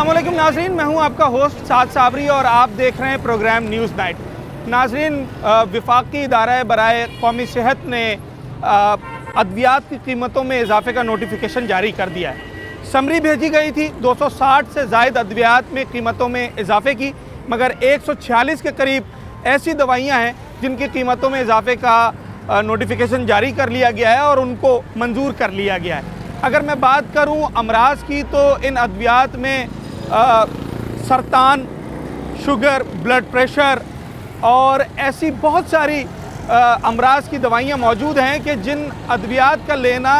अस्सलामुअलैकुम नाज़रीन, मैं हूं आपका होस्ट साद साबरी और आप देख रहे हैं प्रोग्राम न्यूज़ नाइट। नाज़रीन, वफाकी इदारा बराए कौमी सेहत ने अद्वियात की कीमतों में इजाफे का नोटिफिकेशन जारी कर दिया है। समरी भेजी गई थी 260 से ज़ायद अद्वियात में कीमतों में इजाफे की, मगर 146 के करीब ऐसी दवाइयाँ हैं जिनकी कीमतों में इजाफे का नोटिफिकेशन जारी कर लिया गया है और उनको मंजूर कर लिया गया है। अगर मैं बात करूं अमराज की, तो इन अद्वियात में सरतान, शुगर, ब्लड प्रेशर और ऐसी बहुत सारी अमराज की दवाइयां मौजूद हैं कि जिन अद्वियात का लेना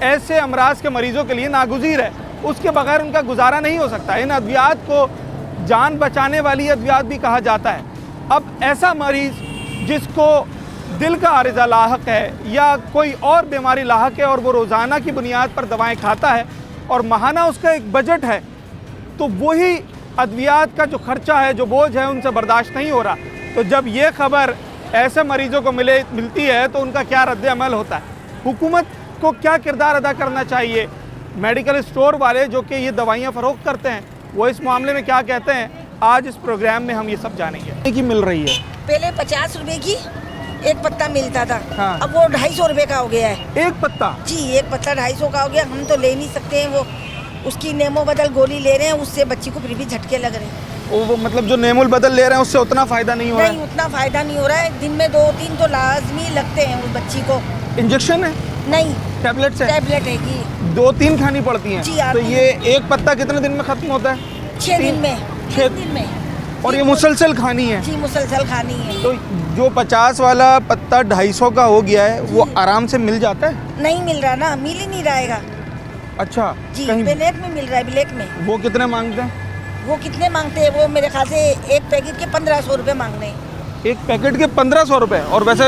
ऐसे अमराज के मरीज़ों के लिए नागुज़ीर है। उसके बगैर उनका गुजारा नहीं हो सकता। इन अद्वियात को जान बचाने वाली अद्वियात भी कहा जाता है। अब ऐसा मरीज़ जिसको दिल का आरिज़ा लाहक है या कोई और बीमारी लाहक है और वो रोज़ाना की बुनियाद पर दवाएं खाता है और माहाना उसका एक बजट है, तो वही अद्वियात का जो खर्चा है, जो बोझ है, उनसे बर्दाश्त नहीं हो रहा। तो जब ये खबर ऐसे मरीज़ों को मिलती है तो उनका क्या रद्द-ए-अमल होता है? हुकूमत को क्या किरदार अदा करना चाहिए? मेडिकल स्टोर वाले जो कि ये दवाइयाँ फ़रोख्त करते हैं, वो इस मामले में क्या कहते हैं? आज इस प्रोग्राम में हम ये सब जानेंगे। की मिल रही है पहले 50 रुपए की एक पत्ता मिलता था। हाँ। अब वो 250 रुपए का हो गया है। एक पत्ता? जी, एक पत्ता 250 का हो गया। हम तो ले नहीं सकते हैं वो, उसकी नेमो बदल गोली ले रहे हैं, उससे बच्ची को फिर भी झटके लग रहे हैं। वो मतलब जो नेमुल बदल ले रहे हैं उससे उतना फ़ायदा नहीं हो रहा है? नहीं, उतना फायदा नहीं हो रहा है। दिन में 2-3 तो लाजमी लगते हैं उस बच्ची को। इंजेक्शन है? नहीं, टैबलेट्स है? टैबलेट है कि 2-3 खानी पड़ती हैं। जी, तो ये एक पत्ता कितने दिन में ख़त्म होता है? 6 दिन में। 6 दिन में। और ये मुसलसल खानी है? जी, मुसलसल खानी है। तो जो 50 वाला पत्ता 250 का हो गया है, वो आराम से मिल जाता है? नहीं मिल रहा ना, मिल ही नहीं रहेगा। अच्छा, जी, कहीं ब्लैक में मिल रहा है, ब्लैक में। वो कितने मांगते हैं? वो कितने मांगते हैं? वो मेरे ख्याल से एक पैकेट के 1500 रुपये मांग रहे हैं। एक पैकेट के 1500 रुपये? और वैसे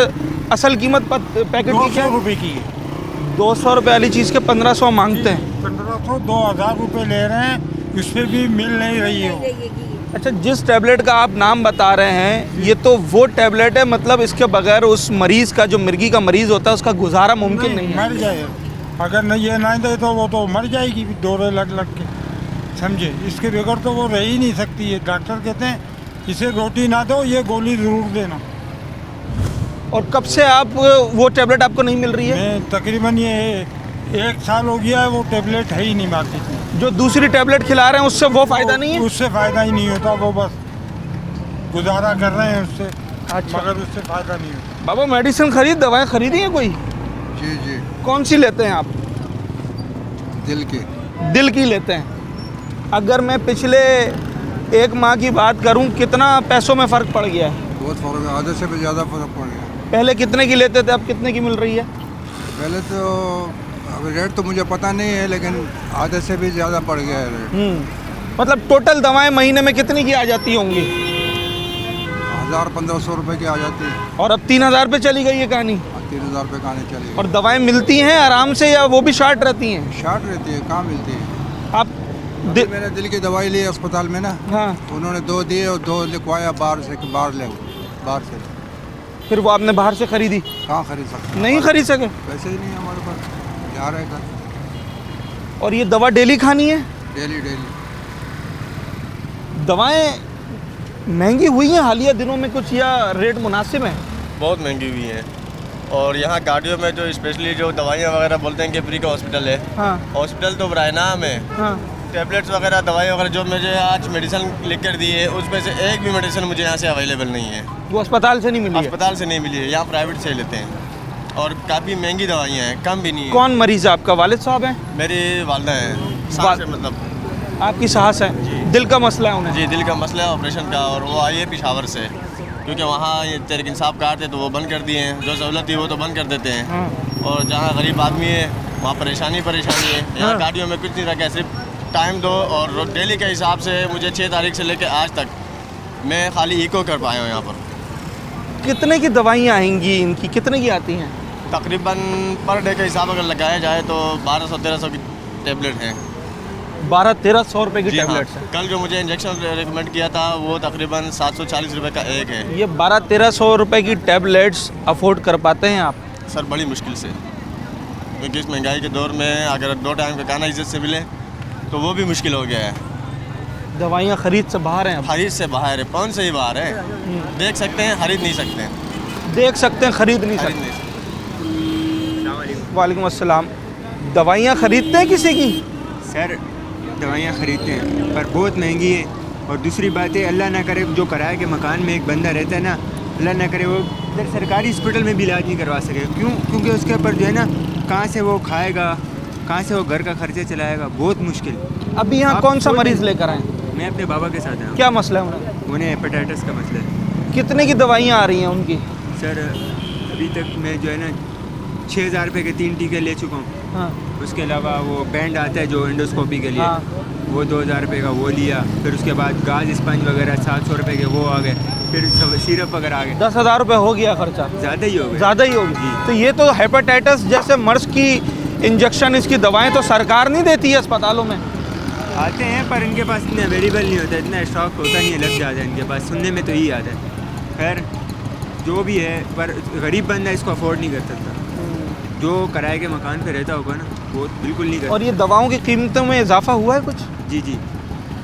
असल कीमत पैकेट की क्या? 200 रुपये की है। 200 रुपये वाली चीज़ के 1500 मांगते हैं? 1500 2000 रुपये ले रहे हैं, उसमें भी मिल नहीं रही है वो। अच्छा, जिस टैबलेट का आप नाम बता रहे हैं, ये तो वो टैबलेट है, मतलब इसके बगैर उस मरीज़ का, जो मिर्गी का मरीज़ होता है, उसका गुजारा मुमकिन नहीं है? मर जाए। अगर नहीं ये नहीं दे तो वो तो मर जाएगी दौरे लग के, समझे। इसके बगैर तो वो रह ही नहीं सकती है। डॉक्टर कहते हैं इसे रोटी ना दो, ये गोली ज़रूर देना। और कब से आप वो टैबलेट आपको नहीं मिल रही है? मैं तकरीबन ये 1 साल हो गया है, वो टैबलेट है ही नहीं मार्केट में। जो दूसरी टैबलेट खिला रहे हैं उससे वो फ़ायदा नहीं है? उससे फ़ायदा ही नहीं होता, वो बस गुजारा कर रहे हैं उससे। अच्छा। मगर उससे फ़ायदा नहीं होता। बाबा, मेडिसिन दवाएं खरीदी है कोई? जी जी, कौन सी लेते हैं आप? दिल के। दिल की लेते हैं। अगर मैं पिछले 1 माह की बात करूं, कितना पैसों में फ़र्क पड़ गया है? बहुत फ़र्क है, आधे से भी ज़्यादा फ़र्क पड़ गया। पहले कितने की लेते थे, अब कितने की मिल रही है? पहले तो अब रेट तो मुझे पता नहीं है, लेकिन आधे से भी ज़्यादा पड़ गया है रेट। मतलब टोटल दवाएं महीने में कितनी की आ जाती होंगी? 1000-1500 रुपये की आ जाती है। और अब 3000 पे चली गई है कहानी? 3000 रुपये कहानी चली और दवाएं मिलती हैं आराम से या वो भी शार्ट रहती हैं? शार्ट रहती है, कहाँ मिलती है। आप मैंने दिल की दवाई ली अस्पताल में ना, हाँ, उन्होंने 2 दिए और 2 लिखवाया बाहर से। फिर वो आपने बाहर से खरीदी? कहाँ खरीद सकते? नहीं खरीद सके? पैसे ही नहीं हमारे पास, जा रहे घर। और ये दवा डेली खानी है? डेली। दवाएं महंगी हुई हैं हालिया दिनों में कुछ, या रेट मुनासिब है? बहुत महंगी हुई हैं। और यहाँ कार्डियो में जो स्पेशली जो दवाइयाँ वगैरह बोलते हैं कि फ्री का हॉस्पिटल है। हाँ हॉस्पिटल तो बराए नाम है। हाँ। टैबलेट्स वगैरह, दवाई वगैरह जो मुझे आज मेडिसिन लिख कर दी है, उसमें से एक भी मेडिसिन मुझे यहाँ से अवेलेबल नहीं है। वो अस्पताल से नहीं मिली है? अस्पताल से नहीं मिली है, यहाँ प्राइवेट से लेते हैं। और काफ़ी महंगी दवाइयाँ हैं, कम भी नहीं है। कौन मरीज़ है आपका? वालिद साहब हैं? मेरी वालदा है, सास है, मतलब आपकी सास है? दिल का मसला है उन्हें? जी, दिल का मसला है, ऑपरेशन का। और वो आई है पेशावर से, क्योंकि वहाँ ये तहरीक इंसाफ कार्ड थे तो वो बंद कर दिए हैं। जो सहूलत थी वो तो बंद कर देते हैं। हाँ। और जहाँ गरीब आदमी है वहाँ परेशानी है। यहाँ हाँ। कार्डियो में कुछ नहीं रखा है, सिर्फ टाइम दो। और डेली के हिसाब से मुझे 6 तारीख से लेकर आज तक मैं खाली इको कर पाया हूँ यहाँ पर। कितने की दवाइयाँ आएंगी इनकी, कितने की आती हैं? तकरीबन पर डे के हिसाब अगर लगाया जाए तो 1200-1300 की टैबलेट हैं। 1200-1300 रुपये की जी हाँ। टैबलेट्स हैं? कल जो मुझे इंजेक्शन रिकमेंड किया था वो तकरीबन 740 रुपये का एक है। ये 1200-1300 रुपये की टैबलेट्स अफोर्ड कर पाते हैं आप? सर बड़ी मुश्किल से, क्योंकि इस महंगाई के दौर में अगर 2 टाइम का खाना इज्जत से मिले तो वो भी मुश्किल हो गया है। दवाइयाँ खरीद से बाहर हैं अब। खरीद से बाहर है, कौन से ही बाहर है। देख सकते हैं, खरीद नहीं सकते हैं। देख सकते हैं, खरीद नहीं खरीद सकते। नहीं सकते। वालेकुम अस्सलाम। दवाइयाँ खरीदते हैं किसी की? सर दवाइयाँ खरीदते हैं पर बहुत महंगी है। और दूसरी बात है, अल्लाह ना करे जो किराए के मकान में एक बंदा रहता है ना, अल्लाह ना करे वो इधर सरकारी हॉस्पिटल में भी इलाज नहीं करवा सके। क्यों? क्योंकि उसके ऊपर जो है ना, कहाँ से वो खाएगा, कहाँ से वो घर का खर्चे चलाएगा, बहुत मुश्किल। अभी यहाँ आप कौन सा खुद- मरीज़ लेकर आए? मैं अपने बाबा के साथ आया। क्या मसला है उन्हें? उन्हें हेपेटाइटिस का मसला है। कितने की दवाइयाँ आ रही हैं उनकी? सर अभी तक मैं जो है ना 6,000 रुपये के 3 टीके ले चुका हूँ। हाँ उसके अलावा वो बैंड आता है जो एंडोस्कोपी के लिए, हाँ। वो 2,000 रुपये का वो लिया। फिर उसके बाद गाज स्पंज वगैरह 700 रुपये के वो आ गए। फिर सब सिरप वगैरह आ गए। 10,000 रुपये हो गया खर्चा। ज़्यादा ही हो गए। ज़्यादा ही होगी। जी। तो ये तो हेपेटाइटिस जैसे मर्स की इंजेक्शन, इसकी दवाएं तो सरकार नहीं देती है अस्पतालों में। आते हैं पर इनके पास इतना अवेलेबल नहीं होता, इतना स्टॉक होता नहीं है, लग जाता है इनके पास। सुनने में तो यही आता है। खैर जो भी है, पर गरीब बंदा इसको अफोर्ड नहीं कर सकता। जो किराए के मकान पे रहता होगा ना, वो बिल्कुल नहीं कर और ये दवाओं की कीमतों में इजाफा हुआ है कुछ? जी जी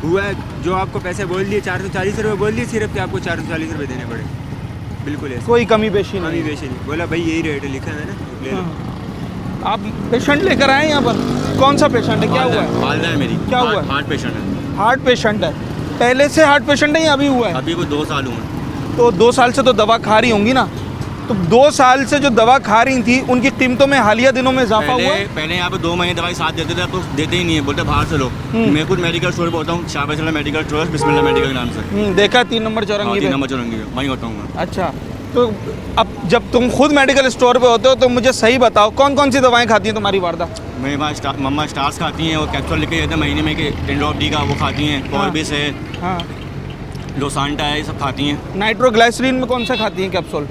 हुआ है। जो आपको पैसे बोल दिए 440 रुपये बोल दिए, सिर्फ के आपको 440 रुपये देने पड़े। बिल्कुल ऐसे कोई कमी बेशी कमी नहीं। बेशी नहीं। बोला भाई यही रेट है, लिखा है ना, ले लो। हाँ। आप पेशेंट लेकर आए यहाँ पर? कौन सा पेशेंट है? क्या हुआ है? वालदा है मेरी। क्या हुआ है? हार्ट पेशेंट है। हार्ट पेशेंट है। पहले से हार्ट पेशेंट है या अभी हुआ है? अभी को 2 साल हुए। तो 2 साल से तो दवा खा रही होंगी ना। तो 2 साल से जो दवा खा रही थी उनकी कीमतों में हालिया दिनों में इजाफा हुआ है? पहले यहाँ पे 2 महीने दवाई साथ देते थे, अब तो देते ही नहीं है, बोलते बाहर से लो। मैं खुद मेडिकल स्टोर पे होता हूँ, शाहबाज मेडिकल स्टोर, बिस्मिल्लाह मेडिकल के नाम से। देखा 3 नंबर चौरंगी 3 पे। नंबर चौरंगी में वहीं होता हूँ मैं। अच्छा, तो अब जब तुम खुद मेडिकल स्टोर पे होते हो तो मुझे सही बताओ कौन कौन सी दवाएं खाती हैं तुम्हारी वारदा? मेरे पास मम्मा स्टार्स खाती हैं, वो कैप्सूल लिखे जाते हैं महीने में कि टेंड्रॉप डी का, वो खाती हैं। कॉर्बिस है, हाँ। लोसांटा है, ये सब खाती हैं। नाइट्रोग्लाइसरीन में कौन सा खाती हैं कैप्सूल?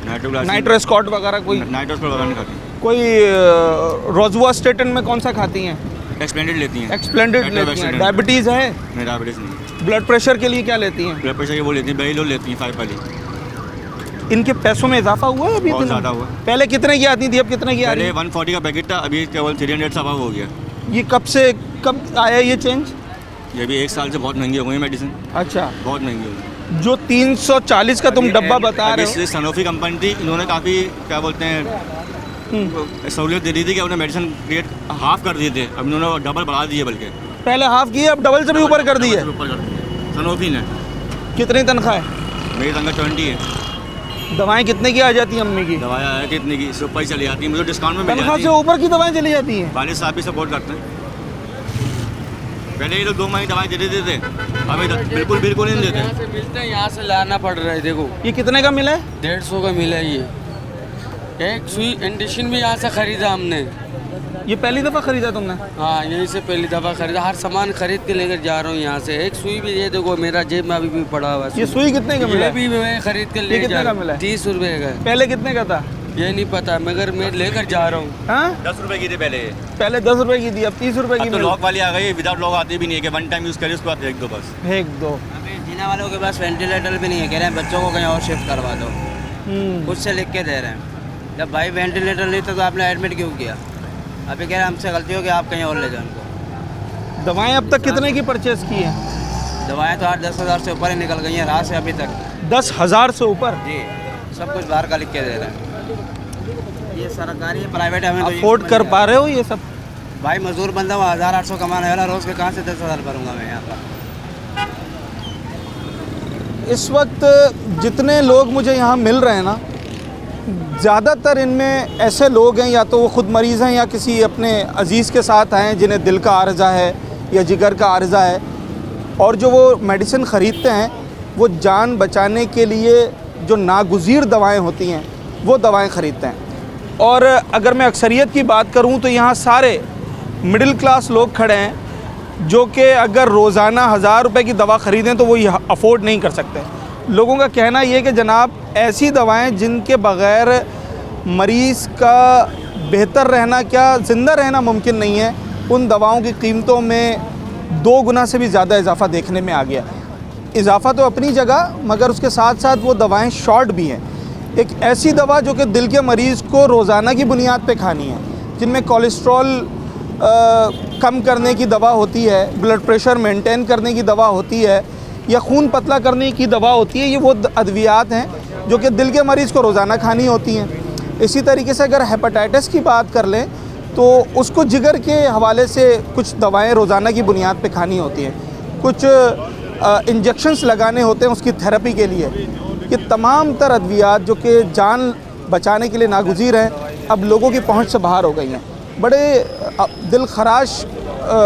नाइट्रोस्कॉट वगैरह कोई? नाइट्रोस्कॉट वगैरह नहीं खाती। कोई रोजुआस्टेटिन में कौन सा खाती हैं? एक्सप्लेंडेड लेती हैं। एक्सप्लेंडेड लेती हैं। डायबिटीज़ है? नहीं, डायबिटीज़ नहीं। ब्लड प्रेशर के लिए क्या लेती हैं? ब्लड प्रेशर की वो लेती हैं, बेरीलोल लेती हैं 5 वाली। इनके पैसों में इजाफा हुआ है अभी? बहुत दिनों में? ज़्यादा हुआ है। पहले कितने की आती थी, अब कितने की आ रही पहले है? 140 का पैकेट था, अभी केवल 300 से हो गया। ये कब आया ये चेंज? ये भी 1 साल से बहुत महंगी हो गई मेडिसिन, अच्छा, बहुत महंगी हो गई। जो 340 का तुम डब्बा बता रहे हो, सनोफी कंपनी थी, इन्होंने काफ़ी क्या बोलते हैं सहूलियत दे दी थी कि उन्होंने मेडिसिन रेट हाफ कर दिए थे, अब इन्होंने डबल बढ़ा दिए, बल्कि पहले हाफ की है, अब डबल से भी ऊपर कर दी है। ऊपर कर दिए सनोफी ने। कितनी तनख्वाह है? मेरी तनख्वाह 20 है। दवाएं कितने की आ जाती हैं अम्मी की? दवाएं आया कितने की, इससे ऊपर ही चली जाती है, मुझे डिस्काउंट में मिल तनख्वाह जाती से है। ऊपर की दवाएं चली जाती हैं? वालिद साहब भी सपोर्ट करते हैं। पहले ये लोग 2 महीने दवाई दे देते थे, अभी बिल्कुल नहीं देते। यहाँ से मिलते हैं, यहाँ से लाना पड़ रहा है। देखो ये कितने का मिला है? 150 का मिला है ये। एक सुई इंजेक्शन भी यहाँ से खरीदा हमने। ये पहली दफ़ा खरीदा तुमने? हाँ, यहीं से पहली दफ़ा खरीदा। हर सामान खरीद के लेकर जा रहा हूँ यहाँ से। एक सुई भी ये देखो मेरा जेब में अभी भी पड़ा हुआ है। ये सुई कितने का मिला ये है? भी मैं खरीद कर ये ले कितने जा का रहा मिला हूँ। है? 30 रुपये का है। पहले कितने का था? ये नहीं पता, मगर मैं लेकर जा रहा हूँ। हाँ, 10 रुपए की थी पहले, पहले 10 रुपए की थी, अब 30 रुपए की अब तो मिल- लॉक वाली आ गई, विदाउट लॉक आती भी नहीं है कि 1 टाइम यूज़ करिए उसके बाद फेंक दो बस। फेंक दो। अभी जीना वालों के पास वेंटिलेटर भी नहीं है, कह रहे हैं बच्चों को कहीं और शिफ्ट करवा दो, खुद से लिख के दे रहे हैं। जब भाई वेंटिलेटर लेते तो आपने एडमिट क्यों किया? अभी कह रहे हैं हमसे गलती हो कि आप कहीं और ले जाओ उनको। दवाएं अब तक कितने की परचेज की हैं? दवाएं तो 8-10 हज़ार से ऊपर ही निकल गई हैं रात से अभी तक। 10,000 से ऊपर? जी, सब कुछ बाहर का लिख के दे रहे हैं। ये सरकारी है, प्राइवेट है, हमें तो ये अफोर्ड समझ कर नहीं पा रहे हो ये सब? भाई मजदूर बंदा हुआ 1,000-800 कमाने वाला, रोज़ के कहाँ से 10,000 भरूंगा मैं यहाँ पर। इस वक्त जितने लोग मुझे यहाँ मिल रहे हैं ना, ज़्यादातर इनमें ऐसे लोग हैं या तो वो ख़ुद मरीज़ हैं या किसी अपने अजीज़ के साथ आए हैं जिन्हें दिल का आर्जा है या जिगर का आर्जा है, और जो वो मेडिसिन ख़रीदते हैं वो जान बचाने के लिए जो नागुज़ीर दवाएं होती हैं वो दवाएं ख़रीदते हैं। और अगर मैं अक्सरियत की बात करूं तो यहाँ सारे मिडिल क्लास लोग खड़े हैं जो कि अगर रोज़ाना 1,000 रुपये की दवा ख़रीदें तो वो ये अफोर्ड नहीं कर सकते। लोगों का कहना ये कि जनाब ऐसी दवाएं जिनके बग़ैर मरीज़ का बेहतर रहना क्या ज़िंदा रहना मुमकिन नहीं है, उन दवाओं की कीमतों में 2 गुना से भी ज़्यादा इजाफ़ा देखने में आ गया। इजाफ़ा तो अपनी जगह, मगर उसके साथ साथ वो दवाएं शॉर्ट भी हैं। एक ऐसी दवा जो कि दिल के मरीज़ को रोज़ाना की बुनियाद पे खानी है, जिनमें कोलेस्ट्रॉल कम करने की दवा होती है, ब्लड प्रेशर मेंटेन करने की दवा होती है, या खून पतला करने की दवा होती है, ये वो अद्वियात हैं जो कि दिल के मरीज़ को रोज़ाना खानी होती हैं। इसी तरीके से अगर हेपेटाइटिस की बात कर लें तो उसको जिगर के हवाले से कुछ दवाएं रोज़ाना की बुनियाद पे खानी होती हैं, कुछ इंजेक्शन्स लगाने होते हैं उसकी थेरेपी के लिए। ये तमाम तर अद्वियात जो कि जान बचाने के लिए नागुज़ीर हैं, अब लोगों की पहुंच से बाहर हो गई हैं। बड़े दिल खराश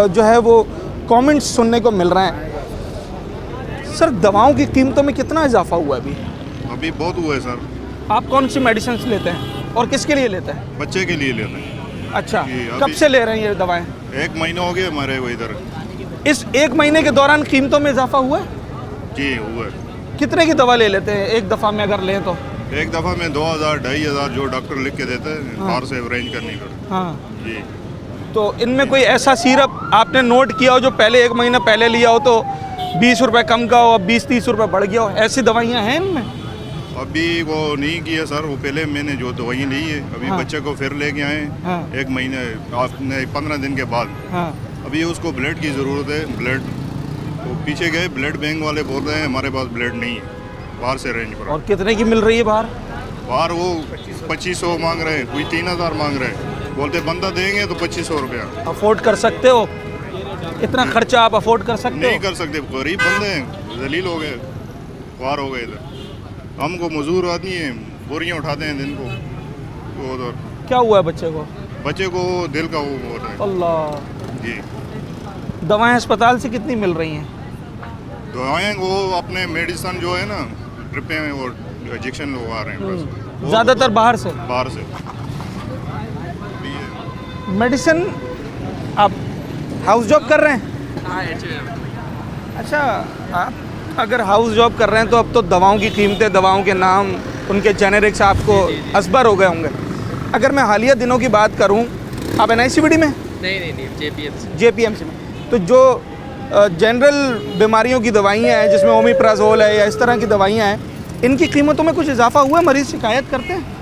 जो है वो कमेंट्स सुनने को मिल रहे हैं। सर, दवाओं की कीमतों में कितना इजाफा हुआ है अभी बहुत हुआ है सर। आप कौन सी मेडिसिन लेते हैं और किसके लिए लेते हैं? बच्चे के लिए लेते हैं। अच्छा, जी, कब से ले रहे हैं ये दवाएं? 1 महीना हो गया हमारे वो इधर। इस 1 महीने के दौरान कीमतों में इजाफा हुआ है? जी हुआ है। कितने की दवा ले लेते हैं एक दफ़ा में अगर लें तो? एक दफ़ा में 2000 2500 जो डॉक्टर लिख के देते हैं बाहर से अरेंज करने का। हाँ जी। तो इनमें कोई ऐसा सिरप आपने नोट किया हो जो पहले 1 महीना पहले लिया हो तो 20 रुपये कम का हो, अब 20-30 रुपये बढ़ गया हो, ऐसी दवाइयाँ हैं इनमें? अभी वो नहीं किया सर, वो पहले मैंने जो दवाई ली है अभी हाँ। बच्चे को फिर लेके आए। हाँ। 1 महीने 15 दिन के बाद। हाँ। अभी उसको ब्लड की ज़रूरत है। ब्लड तो पीछे गए, ब्लड बैंक वाले बोल रहे हैं हमारे पास ब्लड नहीं है, बाहर से अरेंज करो। और कितने की मिल रही है बाहर? बाहर वो 2500 मांग रहे हैं, कोई 3000 मांग रहे हैं, बोलते बंदा देंगे तो 2500 रुपया। अफोर्ड कर सकते हो? इतना खर्चा आप अफोर्ड कर सकते नहीं हो? कर सकते, गरीब बंदे हैं, जलील हो गए, बाहर हो गए इधर। हमको मजदूर आदमी हैं, बोरियाँ उठाते हैं दिन को। तो उधर क्या हुआ है बच्चे को? बच्चे को दिल का वो होता है। अल्लाह। जी। दवाएं अस्पताल से कितनी मिल रही हैं? दवाएं वो अपने मेडिसिन जो है ना ट्रिपें में वो इंजेक्शन लगवा रहे हैं बस। ज़्यादातर बाहर से? बाहर से। मेडिसिन आप हाउस जॉब कर रहे हैं? अच्छा, आप अगर हाउस जॉब कर रहे हैं तो अब तो दवाओं की कीमतें, दवाओं के नाम, उनके जेनेरिक्स आपको असबर हो गए होंगे। अगर मैं हालिया दिनों की बात करूं, आप NICBD में? नहीं, JPMC में। तो जो जनरल बीमारियों की दवाइयाँ हैं जिसमें ओमिप्राजोल है या इस तरह की दवाइयाँ हैं, इनकी कीमतों में कुछ इजाफा हुआ? मरीज़ शिकायत करते हैं?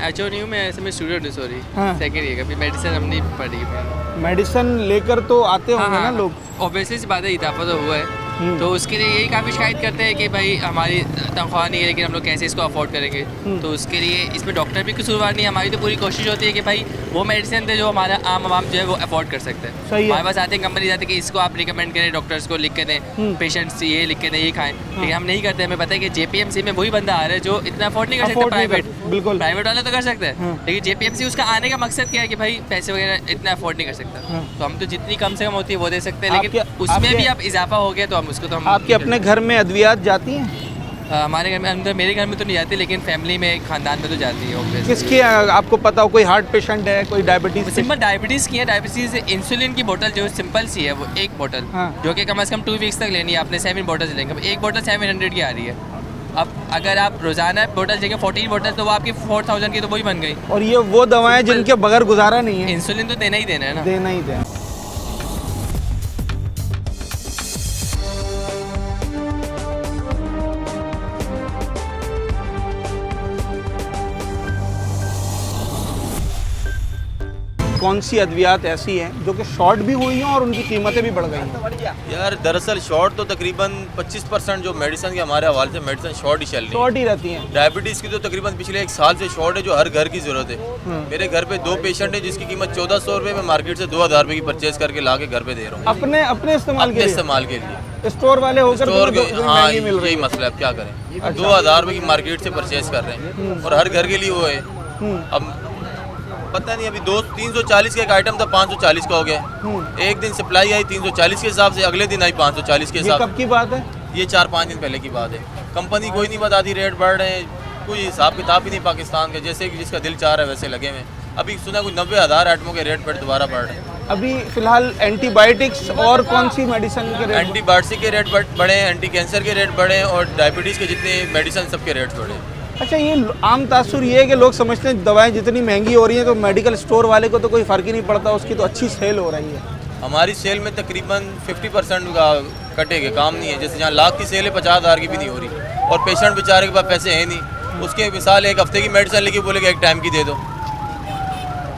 HONU में ऐसे में स्टूडेंट हूँ, सॉरी हाँ। सेकेंड ईयर का, मेडिसिन हम नहीं पढ़ी। मेडिसिन लेकर तो आते होंगे ना लोग? ऑब्वियसली सी बात है, इजाफा तो हुआ है। तो उसके लिए यही काफ़ी शिकायत करते हैं कि भाई हमारी तनख्वाह नहीं है लेकिन हम लोग कैसे इसको अफोर्ड करेंगे। तो उसके लिए इसमें डॉक्टर भी कसूरवार नहीं है, हमारी तो पूरी कोशिश होती है कि भाई वो मेडिसिन दे जो हमारा आम आवाम जो है वो अफोर्ड कर सकते हैं। हमारे पास आते हैं कंपनी जाते हैं कि इसको आप रिकमेंड करें, डॉक्टर्स को लिख के दें, पेशेंट्स ये लिख के दें, ये खाएं। लेकिन हम नहीं करते, हमें पता है कि JPMC में वही बंदा आ रहा है जो इतना अफोर्ड नहीं कर सकता प्राइवेट। बिल्कुल, प्राइवेट वाले तो कर सकते हैं, लेकिन JPMC उसका आने का मकसद क्या है कि भाई पैसे वगैरह इतना अफोर्ड नहीं कर सकता। तो हम तो जितनी कम से कम होती है वो दे सकते हैं, लेकिन उसमें भी अब इजाफा हो गया तो हम उसको तो हम। आपके अपने घर में अद्वियात जाती हैं? हमारे घर में अंदर, मेरे घर में तो नहीं जाती, लेकिन फैमिली में, खानदान में तो जाती है ऑब्वियसली। किसकी आपको पता हो? कोई हार्ट पेशेंट है, कोई डायबिटीज? सिंपल डायबिटीज़ की है। डायबिटीज़ इंसुलिन की बोतल जो सिंपल सी है वो एक बोतल, हाँ। जो कि कम से कम 2 वीक्स तक लेनी है आपने। 7 बोतल्स लेंगे, अब एक बोतल 700 की आ रही है। अब अगर आप रोज़ाना बोतल लेंगे 14 बोतल तो वो आपकी 4000 की तो वही बन गई। और ये वो दवाएं जिनके बगैर गुजारा नहीं है? इंसुलिन तो देना ही देना है ना, देना ही देना। कौन सी अद्वियात ऐसी हैं जो कि शॉर्ट भी हुई हैं और उनकी कीमतें भी बढ़ गई हैं? यार दरअसल शॉर्ट तो तकरीबन 25% जो मेडिसिन के हमारे हवाले से मेडिसिन शॉर्ट ही चल रही है। शॉर्ट ही रहती हैं। डायबिटीज़ की तो तकरीबन पिछले 1 साल से शॉर्ट है, जो हर घर की ज़रूरत है। मेरे घर पे 2 पेशेंट है जिसकी कीमत 1400 रुपये, मैं मार्केट से 2000 रुपये की परचेज करके ला के घर पे दे रहा हूँ अपने इस्तेमाल के लिए? इस्तेमाल के लिए। स्टोर वाले होकर स्टोर के, हाँ महंगी मिल रही यही मसला है, अब क्या करें। 2000 रुपये की मार्केट से परचेज कर रहे हैं और हर घर के लिए वो है। अब पता नहीं, अभी 340 का एक आइटम था, 540 का हो गया। एक दिन सप्लाई आई 340 के हिसाब से, अगले दिन आई 540 के हिसाब। कब की बात है? ये 4-5 दिन पहले की बात है। कंपनी कोई नहीं बताती, रेट बढ़ रहे हैं, कोई हिसाब किताब ही नहीं पाकिस्तान के। जैसे कि जिसका दिल चाह रहा है वैसे लगे हुए। अभी सुना कोई 90,000 आइटमों के रेट पर दोबारा बढ़ रहे हैं। अभी फिलहाल एंटीबायोटिक्स और कौन सी मेडिसिन के रेट? एंटीबायोटिक के रेट बढ़े हैं, एंटी कैंसर के रेट बढ़े हैं और डायबिटीज़ के जितने मेडिसिन सबके रेट बढ़े हैं। अच्छा, ये आम तासुर ये है कि लोग समझते हैं दवाएं जितनी महंगी हो रही हैं तो मेडिकल स्टोर वाले को तो कोई फ़र्क ही नहीं पड़ता, उसकी तो अच्छी सेल हो रही है। हमारी सेल में तकरीबन 50% का कटेगा, काम नहीं है। जैसे जहाँ लाख की सेल है 50,000 की भी नहीं हो रही और पेशेंट बेचारे के पास पैसे हैं नहीं। उसके मिसाल एक हफ्ते की मेडिसिन लेके बोलेगा 1 टाइम की दे दो।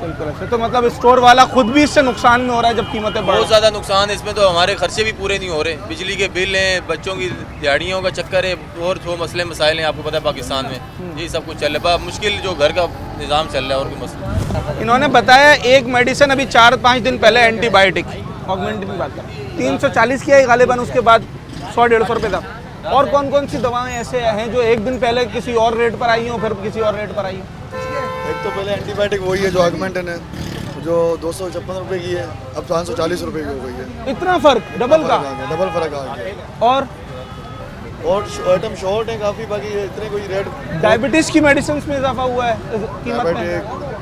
बिल्कुल ऐसे तो मतलब स्टोर वाला खुद भी इससे नुकसान में हो रहा है जब कीमतें बढ़ बहुत रही ज़्यादा नुकसान है इसमें, तो हमारे खर्चे भी पूरे नहीं हो रहे, बिजली के बिल हैं, बच्चों की दिहाड़ियों का चक्कर है, और जो मसले मसाइल हैं आपको पता है पाकिस्तान में यही सब कुछ चल रहा है, मुश्किल जो घर का निज़ाम चल रहा है और कोई मसला। इन्होंने बताया एक मेडिसिन अभी 4-5 दिन पहले एंटीबायोटिक ऑगमेंटिन की बात कर 340 की है गालिबन, उसके बाद 100-150 रुपये था। और कौन कौन सी दवाएं ऐसे हैं जो एक दिन पहले किसी और रेट पर आई हो फिर किसी और रेट पर आई हो? एक तो पहले एंटीबायोटिक वही है जो ऑगमेंटिन है, जो 256 रुपये की है, अब 540 रुपये की हो गई है। इतना फर्क, डबल का? डबल फर्क आ गया। और आइटम शॉर्ट है काफ़ी, बाकी इतने कोई रेट। डायबिटीज़ की मेडिसिन में इजाफा हुआ है कीमत में?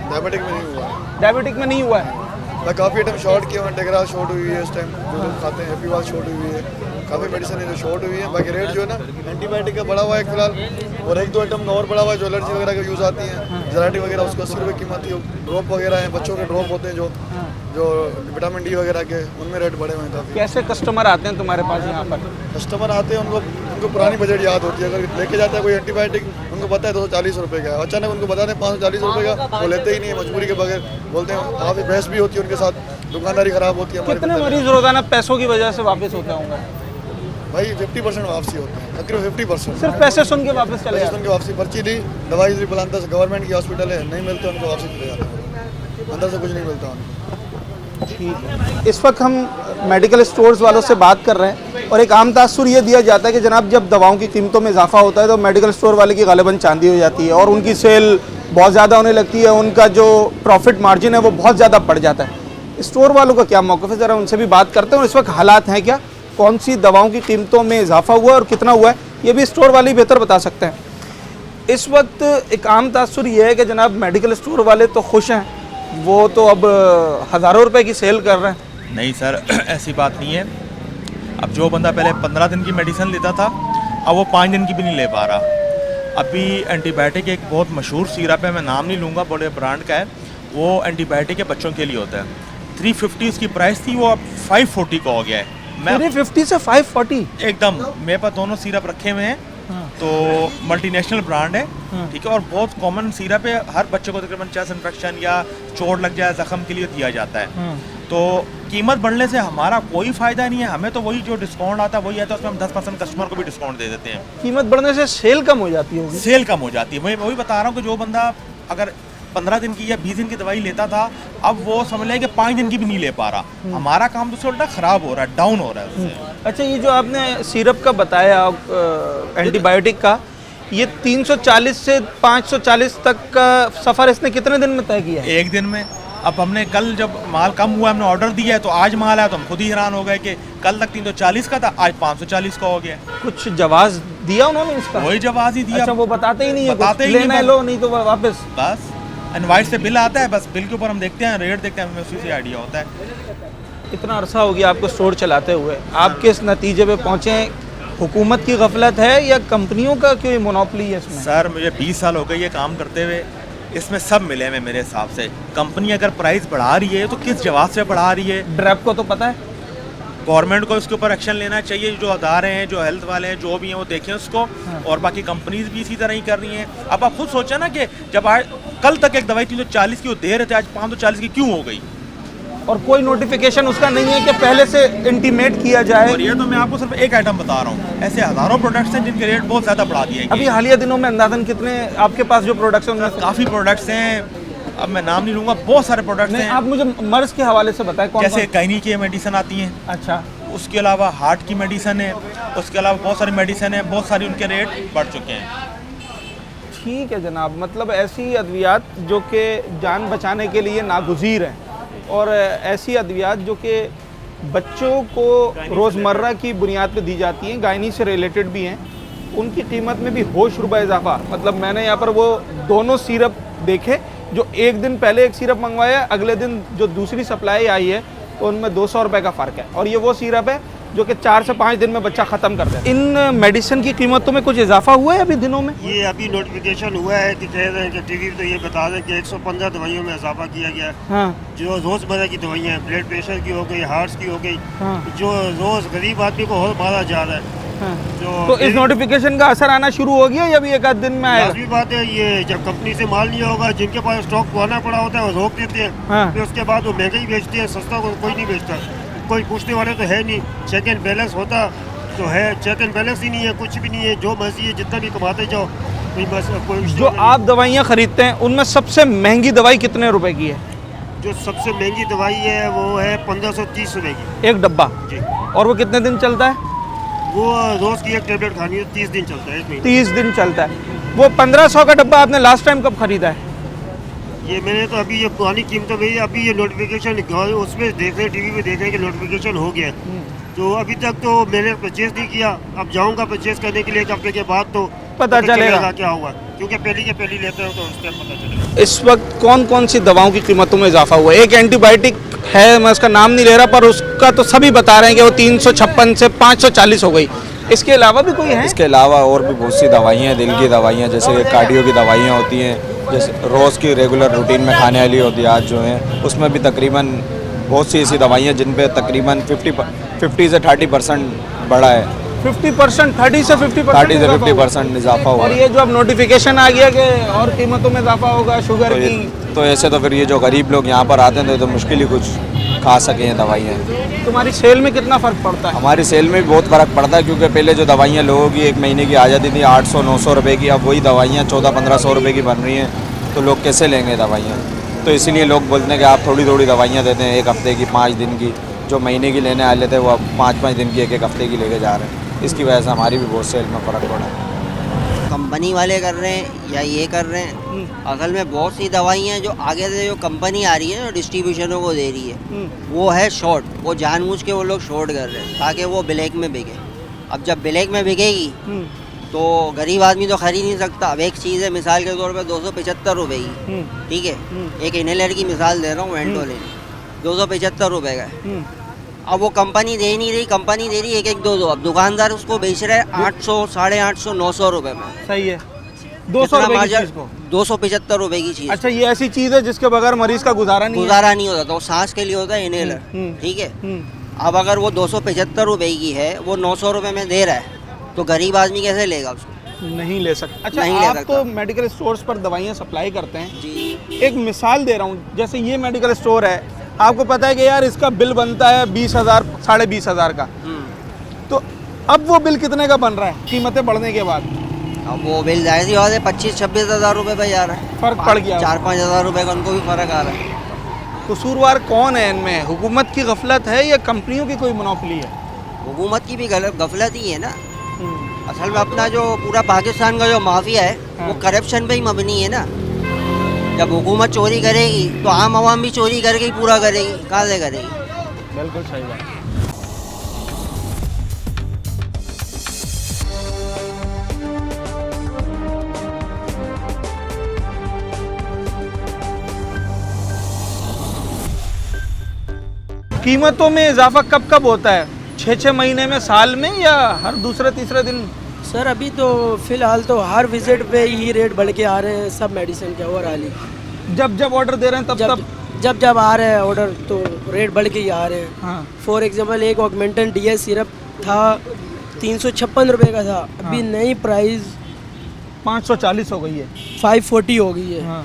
डायबिटिक में नहीं हुआ है। डायबिटिक में नहीं हुआ है, काफ़ी आइटम शॉर्ट किए हुए हैं, टेगरा शॉर्ट हुई है इस टाइम, जो लोग खाते हैं हैप्पी वाल शॉर्ट हुई है, काफ़ी मेडिसिन है जो शॉर्ट हुई है। बाकी रेट जो है ना एंटीबायोटिक का बढ़ा हुआ है फिलहाल, और एक दो आइटम और बढ़ा हुआ है जो एलर्जी वगैरह का यूज़ आती हैं, जराटी वगैरह, उसको 80 रुपये कीमत थी। ड्रॉप वगैरह हैं, बच्चों के ड्रॉप होते हैं जो विटामिन डी वगैरह के, उनमें रेट बढ़े हुए हैं काफ़ी। कैसे कस्टमर आते हैं तुम्हारे पास यहाँ पर? कस्टमर आते हैं, उनको पुरानी बजट याद होती है, अगर लेके जाता है कोई एंटीबायोटिक, उनको पता है 240 रुपये का है, अचानक उनको बता दें 540 रुपये का, वो लेते ही नहीं है मजबूरी के बगैर, बोलते हैं। काफ़ी बहस भी होती है उनके साथ, दुकानदारी ख़राब होती है। कितने मरीज रोजाना पैसों की वजह से वापस होते होंगे? भाई 50% वापसी होती है, तकरीबन 50%। सिर्फ पैसे सुन के वापस चले पैसे सुन के वापसी, पर्ची ली, दवाई ली, बुलाता से गवर्नमेंट की हॉस्पिटल है, नहीं मिलते उनको वापसी चले जाते हैं, अंदर से कुछ नहीं मिलता उनको। ठीक है, इस वक्त हम मेडिकल स्टोर्स वालों से बात कर रहे हैं और एक आम तासुर ये दिया जाता है कि जनाब जब दवाओं की कीमतों में इजाफा होता है तो मेडिकल स्टोर वाले की गालिबन चांदी हो जाती है और उनकी सेल बहुत ज़्यादा होने लगती है, उनका जो प्रॉफिट मार्जिन है वो बहुत ज़्यादा बढ़ जाता है। स्टोर वालों का क्या मौक़िफ़ है, ज़रा उनसे भी बात करते हैं और इस वक्त हालात हैं क्या, कौन सी दवाओं की कीमतों में इजाफा हुआ है और कितना हुआ है, ये भी स्टोर वाले बेहतर बता सकते हैं। इस वक्त एक आम तासुर ये है कि जनाब मेडिकल स्टोर वाले तो खुश हैं, वो तो अब हज़ारों रुपए की सेल कर रहे हैं। नहीं सर, ऐसी बात नहीं है। अब जो बंदा पहले 15 दिन की मेडिसिन लेता था, अब वो 5 दिन की भी नहीं ले पा रहा। अभी एंटीबायोटिक एक बहुत मशहूर सिरप है, मैं नाम नहीं लूँगा, बड़े ब्रांड का है, वो एंटीबायोटिक के बच्चों के लिए होता है। 350 उसकी प्राइस थी, वो अब 540 का हो गया है। मैं 350 से 540 एकदम, मेरे पास दोनों सिरप रखे हुए हैं। तो मल्टीनेशनल ब्रांड है, ठीक है, और बहुत कॉमन सिरप है, हर बच्चे को तकरीबन चेस्ट इन्फेक्शन या चोट लग जाए, जख्म के लिए दिया जाता है। तो कीमत बढ़ने से हमारा कोई फ़ायदा नहीं है, हमें तो वही जो डिस्काउंट आता है वही आता है, उसमें हम 10% कस्टमर को भी डिस्काउंट दे देते हैं। कीमत बढ़ने से सेल कम हो जाती होगी? सेल कम हो जाती है, मैं वही बता रहा हूँ कि जो बंदा अगर 15 दिन की या 20 दिन की दवाई लेता था, अब वो समझ लें कि 5 दिन की भी नहीं ले पा रहा। हमारा काम तो उल्टा ख़राब हो रहा है, डाउन हो रहा है उससे। अच्छा, ये जो आपने सिरप का बताया एंटीबायोटिक का, ये 340 से 540 तक का सफ़र इसने कितने दिन में तय किया है? 1 दिन में। अब हमने कल जब माल कम हुआ, हमने ऑर्डर दिया है, तो आज माल आया तो हम खुद ही हैरान हो गए कि कल तक 340 का था, आज 540 का हो गया। कुछ जवाब दिया उन्होंने इसका? वही जवाब ही दिया। अच्छा, वो बताते ही नहीं है, बताते ही लेना है लो, नहीं तो वापस। बस इनवाइट से बिल आता है, बस बिल के ऊपर हम देखते हैं, रेट देखते हैं, हमें उसी से आइडिया होता है। इतना अरसा हो गया आपको स्टोर चलाते हुए, आप किस नतीजे पे पहुँचे? हुकूमत की गफलत है या कंपनियों का कोई मोनोपोली है इसमें? सर मुझे 20 साल हो गए ये काम करते हुए, इसमें सब मिले हैं मेरे हिसाब से। कंपनी अगर प्राइस बढ़ा रही है तो किस जवाब से बढ़ा रही है? ड्रैप को तो पता है, गवर्नमेंट को इसके ऊपर एक्शन लेना चाहिए, जो अदारे हैं, जो हेल्थ वाले हैं, जो भी हैं वो देखें उसको। और बाकी कंपनीज भी इसी तरह ही कर रही हैं। अब आप खुद सोचा ना कि जब आज कल तक एक दवाई 340 की वो दे रहे थे, आज 540 की क्यों हो गई? और कोई नोटिफिकेशन उसका नहीं है कि पहले से इंटीमेट किया जाए। और ये तो मैं आपको सिर्फ एक आइटम बता रहा हूँ, ऐसे हज़ारों प्रोडक्ट्स हैं जिनके रेट बहुत ज़्यादा बढ़ा दिए। अभी हालिया दिनों में अंदाजन कितने आपके पास जो प्रोडक्ट्स हैं उनमें? काफ़ी प्रोडक्ट्स हैं, अब मैं नाम नहीं लूँगा, बहुत सारे प्रोडक्ट्स हैं। आप मुझे मर्ज के हवाले से बताएं, कौन जैसे गायनी की मेडिसिन आती हैं। अच्छा, उसके अलावा हार्ट की मेडिसिन है, उसके अलावा बहुत सारी मेडिसिन है, बहुत सारी उनके रेट बढ़ चुके हैं। ठीक है जनाब, मतलब ऐसी अद्वियात जो कि जान बचाने के लिए नागुज़ीर हैं और ऐसी अद्वियात जो कि बच्चों को रोज़मर्रा की बुनियाद पे दी जाती हैं, गायनी से रिलेटेड भी हैं, उनकी कीमत में भी होश रुपये इजाफा। मतलब मैंने यहाँ पर वो दोनों सिरप देखे जो एक दिन पहले एक सिरप मंगवाया, अगले दिन जो दूसरी सप्लाई आई है तो उनमें 200 रुपये का फ़र्क है। और ये वो सिरप है जो कि 4 से 5 दिन में बच्चा ख़त्म कर दे। इन मेडिसिन की कीमतों में कुछ इजाफा हुआ है अभी दिनों में? ये अभी नोटिफिकेशन हुआ है कि कह रहे हैं कि टीवी तो ये बता दें कि 115 दवाइयों में इजाफा किया गया है। हाँ। जो रोज़मर्रा की दवाइयाँ हैं, ब्लड प्रेशर की हो गई, हार्ट्स की हो गई, हाँ। जो रोज़ गरीब आदमी को और मारा जा रहा है, तो इस नोटिफिकेशन का असर आना शुरू हो गया या अभी एक आध दिन में आएगा? लाजमी बात है, ये जब कंपनी से माल नहीं होगा, जिनके पास स्टॉक पुराना पड़ा होता है वो रोक देते हैं। हाँ। फिर उसके बाद वो महंगा ही बेचते हैं, सस्ता को कोई नहीं बेचता। कोई पूछने वाले तो है नहीं। चेक एंड बैलेंस होता तो है, चेक एंड बैलेंस ही नहीं है, कुछ भी नहीं है। जो मर्जी है जितना भी कमाते जाओ, कोई बस कोई जो आप दवाइयाँ खरीदते हैं उनमें सबसे महंगी दवाई कितने रुपए की है? जो सबसे महंगी दवाई है वो है 1530 रुपए की एक डब्बा। जी। और वो कितने दिन चलता है? वो रोज की एक टेबलेट खानी है, 30 दिन चलता है, 1 महीने। 30 दिन चलता है। वो 1500 का डब्बा आपने लास्ट टाइम कब खरीदा है? ये मैंने तो अभी ये पुरानी कीमतों में, अभी ये नोटिफिकेशन उसमें देख रहे हैं, टीवी पे देख रहे हैं कि नोटिफिकेशन हो गया है। तो अभी तक तो मैंने परचेज नहीं किया। अब जाऊंगा परचेज करने के लिए एक हफ्ते के बाद, तो पता चलेगा क्या हुआ, क्योंकि पहली लेते हो तो उस टाइम पता चलेगा। इस वक्त कौन कौन सी दवाओं की कीमतों में इजाफा हुआ है? एक एंटीबायोटिक है, मैं उसका नाम नहीं ले रहा, पर उसका तो सभी बता रहे हैं कि वो 356 से 540 हो गई। इसके अलावा भी कोई है? इसके अलावा और भी बहुत सी दवाइयाँ हैं, दिल की दवाइयाँ, जैसे कार्डियो की दवाइयाँ होती हैं, जैसे रोज़ की रेगुलर रूटीन में खाने वाली होती है आज जो है, उसमें भी तकरीबन बहुत सी ऐसी दवाइयाँ जिन पे तकरीबन 50 से 30% बढ़ा है। 50%, 30 से 50%, 30 से 50% इजाफा हुआ और है। ये जो अब नोटिफिकेशन आ गया कि और कीमतों में इजाफा होगा शुगर की, तो ऐसे तो फिर ये जो गरीब लोग यहाँ पर आते हैं तो मुश्किल ही कुछ खा सके हैं दवाइयाँ। तुम्हारी सेल में कितना फ़र्क पड़ता है? हमारी सेल में भी बहुत फ़र्क पड़ता है, क्योंकि पहले जो दवाइयाँ लोगों की 1 महीने की आ जाती थी 800-900 रुपये की, अब वही दवाइयाँ 1400-1500 रुपये की बन रही हैं, तो लोग कैसे लेंगे दवाइयाँ? तो इसीलिए लोग बोलते हैं कि आप थोड़ी थोड़ी दवाइयाँ देते हैं, 1 हफ्ते की, 5 दिन की, जो महीने की लेने आ लेते हैं वो अब 5-5 दिन की, 1-1 हफ्ते की लेके जा रहे हैं। इसकी वजह से हमारी भी बहुत सेल में फ़र्क पड़ा है। कंपनी वाले कर रहे हैं या ये कर रहे हैं, असल में बहुत सी दवाइयाँ जो आगे से जो कंपनी आ रही है जो डिस्ट्रीब्यूशनों को दे रही है, वो है शॉर्ट। वो जानबूझ के वो लोग शॉर्ट कर रहे हैं ताकि वो ब्लैक में बिके। अब जब ब्लैक में बिकेगी तो गरीब आदमी तो खरीद नहीं सकता। अब एक चीज़ है, मिसाल के तौर पे 275 रुपये की, ठीक है, एक इनहेलर की मिसाल दे रहा हूँ, वेंटोलिन 275 रुपये का है। अब वो कंपनी दे नहीं रही, कंपनी दे रही है 1-1-2-2, अब दुकानदार उसको बेच रहा है 800, 850, 900 रुपये में। सही है। 200 रुपये की चीज़ को 275 रुपये की चीज़। अच्छा, ये ऐसी चीज़ है जिसके बगैर मरीज का गुजारा नहीं होता, तो सांस के लिए होता है इनहेलर, ठीक है। अब अगर वो 275 रुपये की है, वो 900 रुपये में दे रहा है, तो गरीब आदमी कैसे लेगा उसको? नहीं ले सकता। अच्छा, नहीं ले आप सकता। तो मेडिकल स्टोर्स पर दवाइयाँ सप्लाई करते हैं जी। एक मिसाल दे रहा हूँ, जैसे ये मेडिकल स्टोर है, आपको पता है कि यार इसका बिल बनता है 20,000, 20,500 का, तो अब वो बिल कितने का बन रहा है कीमतें बढ़ने के बाद? अब वो बिल जाहिर सी बात है 25-26 हज़ार रुपये पे जा रहा है। फ़र्क पड़ गया, 4-5 हज़ार रुपये का उनको भी फ़र्क आ रहा है। कसूरवार कौन है इनमें? हुकूमत की गफलत है या कंपनियों की कोई मोनोपोली है? हुकूमत की भी गफलत ही है ना। असल में अपना जो पूरा पाकिस्तान का जो माफिया है वो करप्शन पे ही मबनी है ना। जब हुकूमत चोरी करेगी तो आम आवाम भी चोरी करके ही पूरा करेगी, कहाँ से करेगी? बिल्कुल सही बात। कीमतों में इजाफा कब कब होता है? 6-6 महीने में, साल में, या हर दूसरे तीसरे दिन? सर अभी तो फ़िलहाल तो हर विजिट पे ही रेट बढ़ के आ रहे हैं सब मेडिसिन के ओवरऑल ही। जब ऑर्डर दे रहे हैं तब जब आ रहे हैं ऑर्डर तो रेट बढ़ के ही आ रहे हैं। हाँ। फॉर एग्जांपल एक ऑगमेंटन DS सिरप था 356 रुपये का था, अभी नई प्राइस 540 हो गई है, 540 हो गई है। हाँ।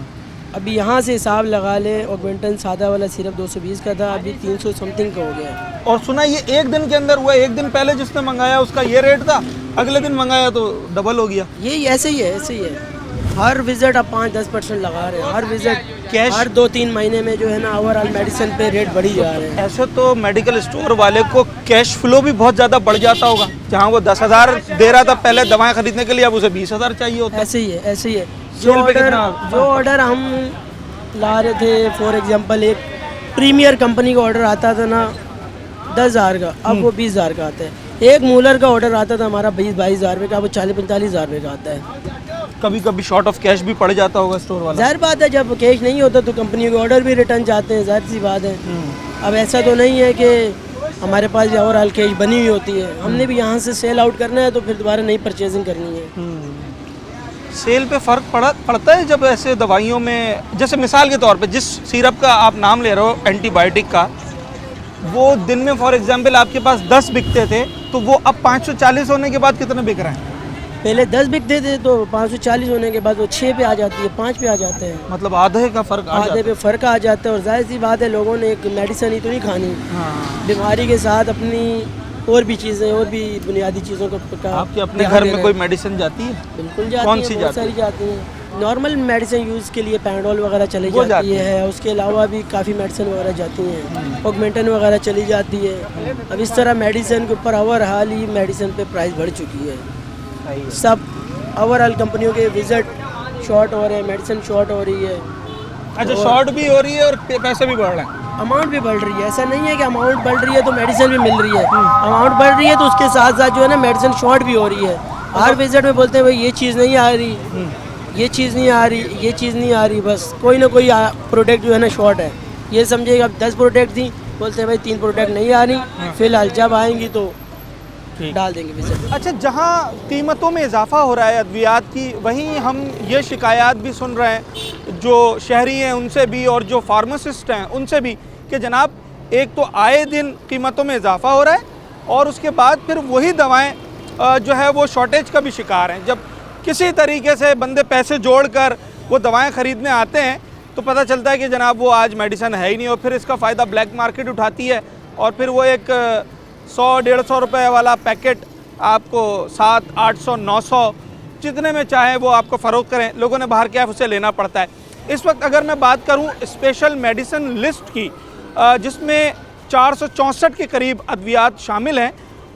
अभी यहाँ से हिसाब लगा ले, ऑगमेंटन सादा वाला सिरप 220 का था, अभी 300 समथिंग का हो गया है। और सुना ये एक दिन के अंदर हुआ, एक दिन पहले जिसने मंगाया उसका ये रेट था, अगले दिन मंगाया तो डबल हो गया। ये ऐसे ही है, ऐसे ही है। हर विजिट अब 5-10% लगा रहे हैं, हर विजिट कैश, हर 2-3 महीने में जो है ना ओवरऑल मेडिसिन पे रेट बढ़ी जा रहे हैं। ऐसे तो मेडिकल स्टोर वाले को कैश फ्लो भी बहुत ज़्यादा बढ़ जाता होगा, जहाँ वो 10,000 दे रहा था पहले दवाएं खरीदने के लिए, अब उसे 20,000 चाहिए होता है। ऐसे ही है, ऐसे ही है। जो ऑर्डर हम ला रहे थे, फॉर एग्जांपल एक प्रीमियर कंपनी का ऑर्डर आता था ना 10,000 का, अब वो 20,000 का आता है। एक मूलर का ऑर्डर आता था हमारा 20-22 हज़ार रुपये का, अब 40-45 हज़ार रुपये का आता है। कभी कभी शॉर्ट ऑफ कैश भी पड़ जाता होगा स्टोर वाला। जाहिर बात है, जब कैश नहीं होता तो कंपनी के ऑर्डर भी रिटर्न जाते हैं, जाहिर सी बात है। अब ऐसा तो नहीं है कि हमारे पास भी ओवरऑल कैश बनी हुई होती है, हमने भी यहाँ से सेल आउट करना है तो फिर दोबारा नई परचेजिंग करनी है। सेल पे फ़र्क पड़ता है जब ऐसे दवाइयों में, जैसे मिसाल के तौर पे जिस सिरप का आप नाम ले रहे हो एंटीबायोटिक का, वो दिन में फॉर एग्जांपल आपके पास 10 बिकते थे, तो वो अब 540 होने के बाद कितने बिक रहे हैं? पहले 10 बिकते थे, तो 540 होने के बाद वो 6 पे आ जाती है, 5 पे आ जाते हैं। मतलब आधे का फ़र्क आ जाता है। आधे पे फ़र्क आ जाता है। और जाहिर सी बात है, लोगों ने एक मेडिसिन ही तो नहीं खानी, बीमारी के साथ अपनी और भी चीज़ें, और भी बुनियादी चीज़ों को। आपके अपने घर में कोई मेडिसिन जाती है? बिल्कुल जाती कौन है, सी बहुत सारी जाती हैं। नॉर्मल मेडिसिन यूज़ के लिए पैराडोल वगैरह चली जाती है, उसके अलावा भी काफ़ी मेडिसिन वगैरह जाती हैं, ऑगमेंटन वगैरह चली जाती है। अब इस तरह मेडिसिन के ऊपर ओवरऑल ही मेडिसिन पे प्राइस बढ़ चुकी है। सब ओवरऑल कंपनियों के विजिट शॉर्ट हो रहे हैं, मेडिसिन शॉर्ट हो रही है। अच्छा, शॉर्ट भी हो रही है और पैसे भी बढ़ रहे हैं, अमाउंट भी बढ़ रही है। ऐसा नहीं है कि अमाउंट बढ़ रही है तो मेडिसिन भी मिल रही है, अमाउंट बढ़ रही है तो उसके साथ साथ जो है ना मेडिसिन शॉर्ट भी हो रही है। हर विजिट में बोलते हैं भाई ये चीज़ नहीं आ रही, ये चीज़ नहीं आ रही, ये चीज़ नहीं आ रही, बस कोई ना कोई प्रोडक्ट जो है ना शॉर्ट है। ये समझिएगा 10 प्रोडक्ट थी, बोलते हैं भाई 3 प्रोडक्ट नहीं आ रही, फिलहाल जब आएंगी तो डाल देंगे विजिट। अच्छा, जहाँ कीमतों में इजाफा हो रहा है अद्वियात की, वहीं हम ये शिकायत भी सुन रहे हैं जो शहरी हैं उनसे भी और जो फार्मासिस्ट हैं उनसे भी कि जनाब एक तो आए दिन कीमतों में इजाफा हो रहा है और उसके बाद फिर वही दवाएं जो है वो शॉर्टेज का भी शिकार हैं। जब किसी तरीके से बंदे पैसे जोड़कर वो दवाएं ख़रीदने आते हैं तो पता चलता है कि जनाब वो आज मेडिसिन है ही नहीं, और फिर इसका फ़ायदा ब्लैक मार्केट उठाती है और फिर वो एक 100-150 रुपये वाला पैकेट आपको 700-800-900 जितने में चाहे वो आपको फ़रोख्त करें, लोगों ने बाहर क्या उसे लेना पड़ता है। इस वक्त अगर मैं बात करूं स्पेशल मेडिसिन लिस्ट की, जिसमें 464 के करीब अद्वियात शामिल हैं,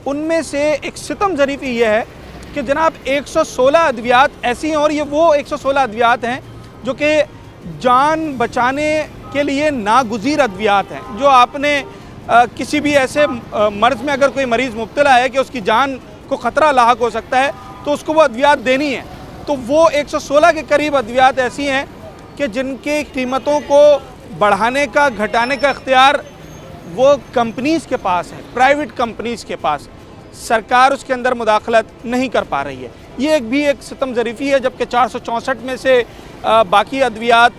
उनमें से एक सितम ज़रीफ़ी ये है कि जनाब 116 अद्वियात ऐसी हैं, और ये वो 116 अद्वियात हैं जो कि जान बचाने के लिए नागुज़ीर अद्वियात हैं। जो आपने किसी भी ऐसे मर्ज़ में अगर कोई मरीज़ मुब्तला है कि उसकी जान को ख़तरा लाहक हो सकता है तो उसको वो अद्वियात देनी है। तो वो 116 के करीब अद्वियात ऐसी हैं कि जिनकी कीमतों को बढ़ाने का घटाने का इख्तियार वो कंपनीज़ के पास है, प्राइवेट कंपनीज़ के पास। सरकार उसके अंदर मुदाखलत नहीं कर पा रही है। ये एक सितम ज़रीफ़ी है, जबकि 464 में से बाकी अद्वियात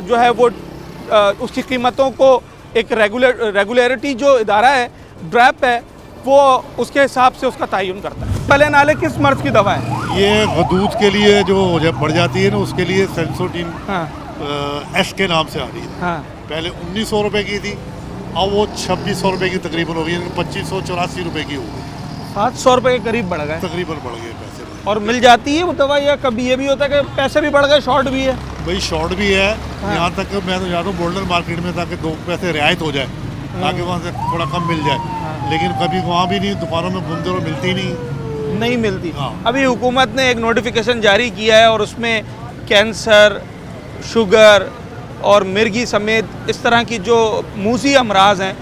जो है वो उसकी कीमतों को एक रेगुलरिटी जो इदारा है ड्रैप है वो उसके हिसाब से उसका तयन करता है। पहले नाले किस मर्ज़ की दवा है? ये गदूद के लिए जो जब बढ़ जाती है ना उसके लिए सेंसोटिन एस के नाम से आ रही है। पहले 1900 रुपये की थी, अब वो 2600 रुपये की तकरीबन हो गई, 2584 रुपये की हो गई, 700 रुपये के करीब बढ़ गए, तकरीबन बढ़ गए पैसे। और मिल जाती है वो दवा, या कभी ये भी होता है कि पैसे भी बढ़ गए, शॉर्ट भी है? भाई शॉर्ट भी है, यहाँ तक मैं तो जाता हूँ बोल्डर मार्केट में ताकि 2 पैसे रियायत हो जाए, ताकि वहाँ से थोड़ा कम मिल जाए, लेकिन कभी वहाँ भी नहीं, दुकानों में घूमते रहो मिलती नहीं मिलती। अभी हुकूमत ने एक नोटिफिकेशन जारी किया है और उसमें कैंसर, शुगर और मिर्गी समेत इस तरह की जो मूसी अमराज हैं